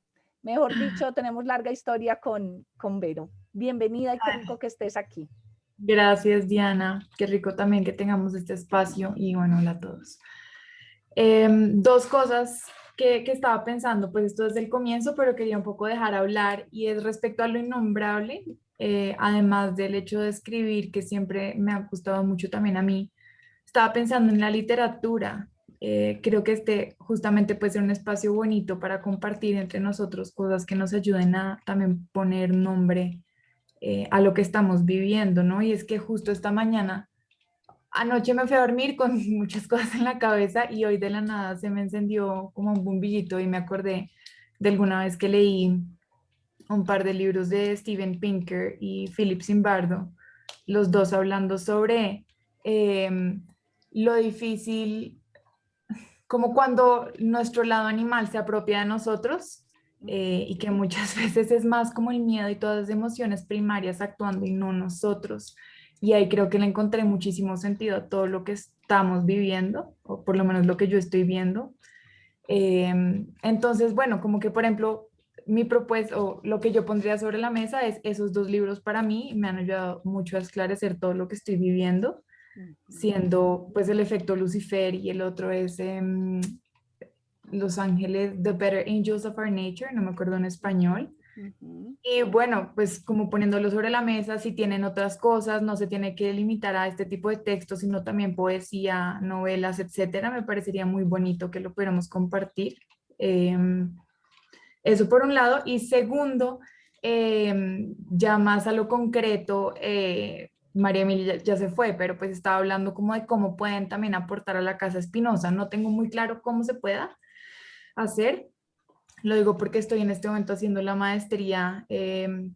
mejor dicho, tenemos larga historia con Vero. Bienvenida y qué rico que estés aquí. Gracias, Diana. Qué rico también que tengamos este espacio y bueno, hola a todos. Dos cosas que estaba pensando, pues esto desde el comienzo, pero quería un poco dejar hablar y es respecto a lo innombrable, además del hecho de escribir, que siempre me ha gustado mucho también a mí. Estaba pensando en la literatura. Creo que este justamente puede ser un espacio bonito para compartir entre nosotros cosas que nos ayuden a también poner nombre a lo que estamos viviendo, ¿no? Y es que justo esta mañana, anoche me fui a dormir con muchas cosas en la cabeza y hoy de la nada se me encendió como un bombillito y me acordé de alguna vez que leí un par de libros de Steven Pinker y Philip Zimbardo, los dos hablando sobre lo difícil, como cuando nuestro lado animal se apropia de nosotros y que muchas veces es más como el miedo y todas las emociones primarias actuando y no nosotros. Y ahí creo que le encontré muchísimo sentido a todo lo que estamos viviendo, o por lo menos lo que yo estoy viendo. Entonces, bueno, como que por ejemplo, mi propuesta o lo que yo pondría sobre la mesa es esos dos libros para mí me han ayudado mucho a esclarecer todo lo que estoy viviendo, siendo pues el efecto Lucifer y el otro es Los Ángeles, The Better Angels of Our Nature, no me acuerdo en español. Y bueno, pues como poniéndolo sobre la mesa, si tienen otras cosas, no se tiene que limitar a este tipo de textos, sino también poesía, novelas, etcétera. Me parecería muy bonito que lo pudiéramos compartir. Eso por un lado. Y segundo, ya más a lo concreto, María Emilia ya se fue, pero pues estaba hablando como de cómo pueden también aportar a la Casa Espinosa. No tengo muy claro cómo se pueda hacer. Lo digo porque estoy en este momento haciendo la maestría en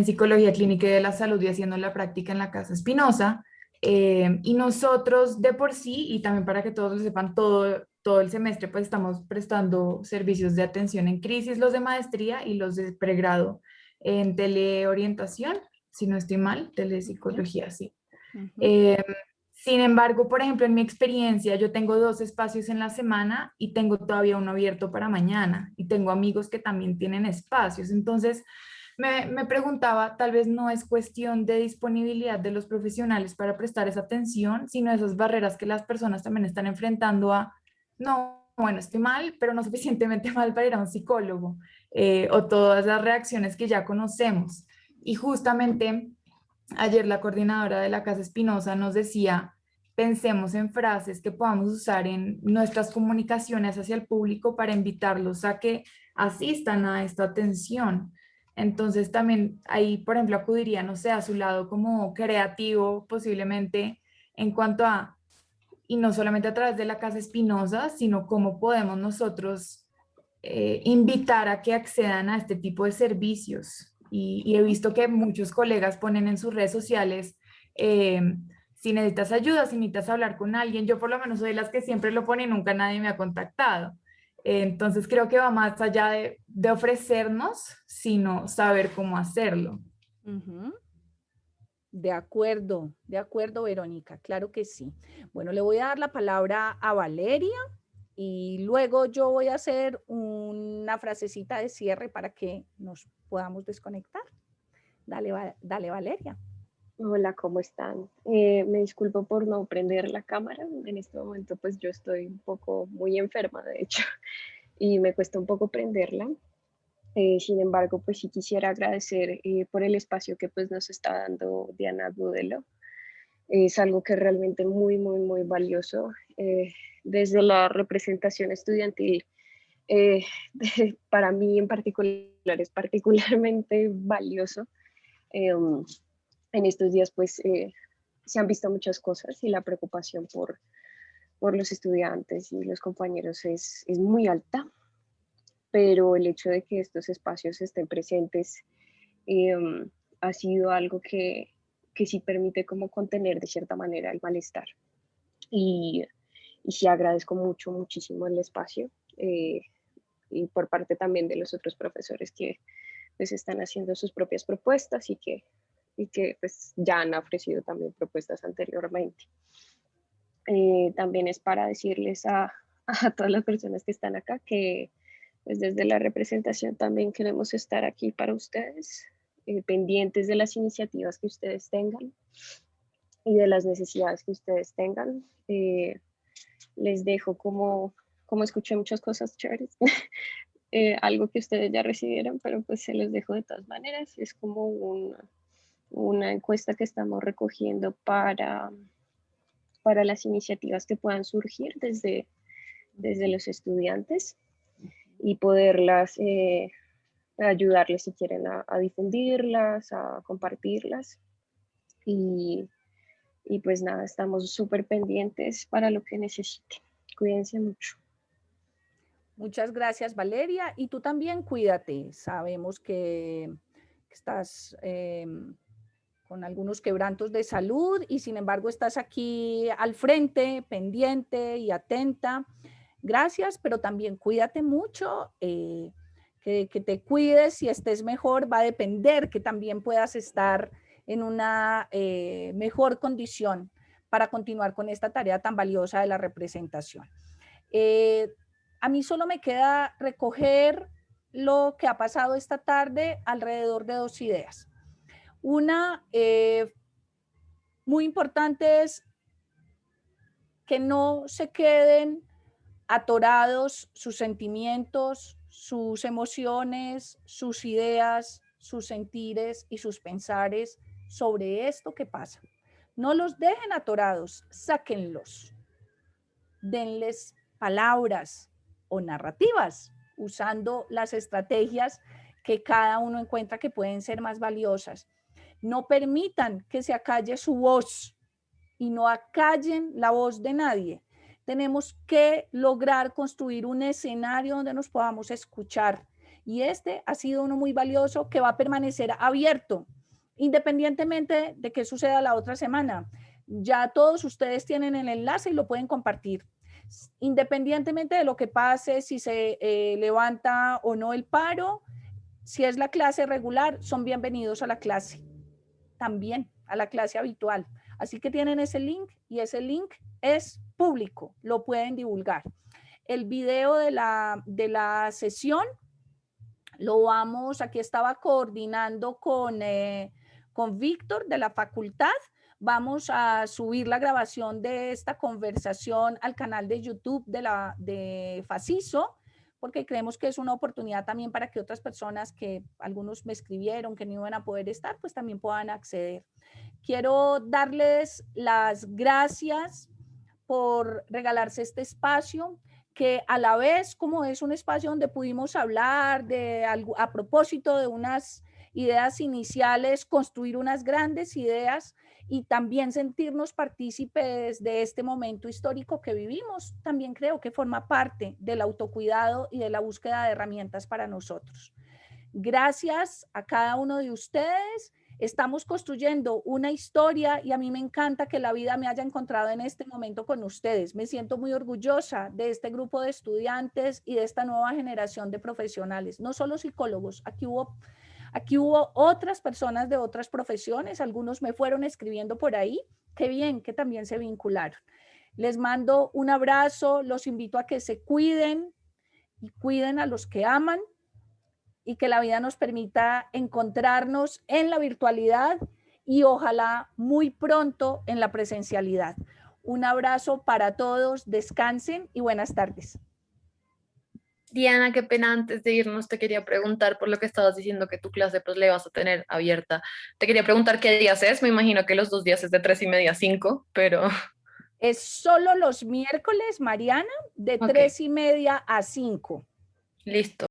Psicología Clínica y de la Salud y haciendo la práctica en la Casa Espinosa. Y nosotros de por sí, y también para que todos lo sepan, todo el semestre pues estamos prestando servicios de atención en crisis, los de maestría y los de pregrado en teleorientación, si no estoy mal, telepsicología, sí. Sin embargo, por ejemplo, en mi experiencia, yo tengo 2 espacios en la semana y tengo todavía uno abierto para mañana y tengo amigos que también tienen espacios. Entonces, me preguntaba, tal vez no es cuestión de disponibilidad de los profesionales para prestar esa atención, sino esas barreras que las personas también están enfrentando a, no, bueno, estoy mal, pero no suficientemente mal para ir a un psicólogo, o todas las reacciones que ya conocemos. Y justamente ayer la coordinadora de la Casa Espinosa nos decía, pensemos en frases que podamos usar en nuestras comunicaciones hacia el público para invitarlos a que asistan a esta atención. Entonces también ahí, por ejemplo, acudiría, no sé, a su lado como creativo posiblemente en cuanto a, y no solamente a través de la Casa Espinosa, sino cómo podemos nosotros invitar a que accedan a este tipo de servicios. Y he visto que muchos colegas ponen en sus redes sociales, si necesitas ayuda, si necesitas hablar con alguien, yo por lo menos soy de las que siempre lo pone y nunca nadie me ha contactado. Entonces creo que va más allá de ofrecernos, sino saber cómo hacerlo. De acuerdo, Verónica, claro que sí. Bueno, le voy a dar la palabra a Valeria y luego yo voy a hacer una frasecita de cierre para que nos podamos desconectar. Dale, Valeria. Hola, ¿cómo están? Me disculpo por no prender la cámara. En este momento pues yo estoy un poco muy enferma, de hecho, y me cuesta un poco prenderla. Sin embargo, pues sí quisiera agradecer por el espacio que pues nos está dando Diana Gudelo. Es algo que es realmente muy, muy, muy valioso. Desde la representación estudiantil, para mí en particular es particularmente valioso. En estos días pues se han visto muchas cosas y la preocupación por los estudiantes y los compañeros es muy alta, pero el hecho de que estos espacios estén presentes ha sido algo que sí permite como contener de cierta manera el malestar. Y sí agradezco muchísimo el espacio y por parte también de los otros profesores que pues están haciendo sus propias propuestas y que pues ya han ofrecido también propuestas anteriormente. También es para decirles a todas las personas que están acá que pues desde la representación también queremos estar aquí para ustedes, pendientes de las iniciativas que ustedes tengan y de las necesidades que ustedes tengan. Les dejo como escuché muchas cosas chéveres, algo que ustedes ya recibieron, pero pues se los dejo de todas maneras. Es como una encuesta que estamos recogiendo para las iniciativas que puedan surgir desde los estudiantes y poderlas ayudarles si quieren a difundirlas, a compartirlas. Y pues nada, estamos súper pendientes para lo que necesiten. Cuídense mucho. Muchas gracias, Valeria. Y tú también cuídate. Sabemos que estás con algunos quebrantos de salud y sin embargo estás aquí al frente, pendiente y atenta. Gracias, pero también cuídate mucho. Que te cuides y estés mejor va a depender que también puedas estar en una mejor condición para continuar con esta tarea tan valiosa de la representación. A mí solo me queda recoger lo que ha pasado esta tarde alrededor de dos ideas. Una muy importante es que no se queden atorados sus sentimientos, sus emociones, sus ideas, sus sentires y sus pensares sobre esto que pasa. No los dejen atorados, sáquenlos. Denles palabras o narrativas, usando las estrategias que cada uno encuentra que pueden ser más valiosas. No permitan que se acalle su voz y no acallen la voz de nadie. Tenemos que lograr construir un escenario donde nos podamos escuchar. Y este ha sido uno muy valioso que va a permanecer abierto, independientemente de qué suceda la otra semana. Ya todos ustedes tienen el enlace y lo pueden compartir. Independientemente de lo que pase, si se levanta o no el paro, si es la clase regular, son bienvenidos a la clase, también a la clase habitual. Así que tienen ese link y ese link es público, lo pueden divulgar. El video de la sesión lo vamos, aquí estaba coordinando con Víctor de la facultad. Vamos a subir la grabación de esta conversación al canal de YouTube de FACISO porque creemos que es una oportunidad también para que otras personas que algunos me escribieron que no iban a poder estar, pues también puedan acceder. Quiero darles las gracias por regalarse este espacio, que a la vez, como es un espacio donde pudimos hablar de algo, a propósito de unas ideas iniciales, construir unas grandes ideas y también sentirnos partícipes de este momento histórico que vivimos, también creo que forma parte del autocuidado y de la búsqueda de herramientas para nosotros. Gracias a cada uno de ustedes. Estamos construyendo una historia y a mí me encanta que la vida me haya encontrado en este momento con ustedes. Me siento muy orgullosa de este grupo de estudiantes y de esta nueva generación de profesionales, no solo psicólogos. Aquí hubo otras personas de otras profesiones, algunos me fueron escribiendo por ahí. Qué bien que también se vincularon. Les mando un abrazo, los invito a que se cuiden y cuiden a los que aman, y que la vida nos permita encontrarnos en la virtualidad y ojalá muy pronto en la presencialidad. Un abrazo para todos, descansen y buenas tardes. Diana, qué pena, antes de irnos te quería preguntar por lo que estabas diciendo que tu clase pues le vas a tener abierta. Te quería preguntar qué días es, me imagino que los 2 días es de 3:30 a 5, pero... Es solo los miércoles, Mariana, de 3:30 a 5. Listo.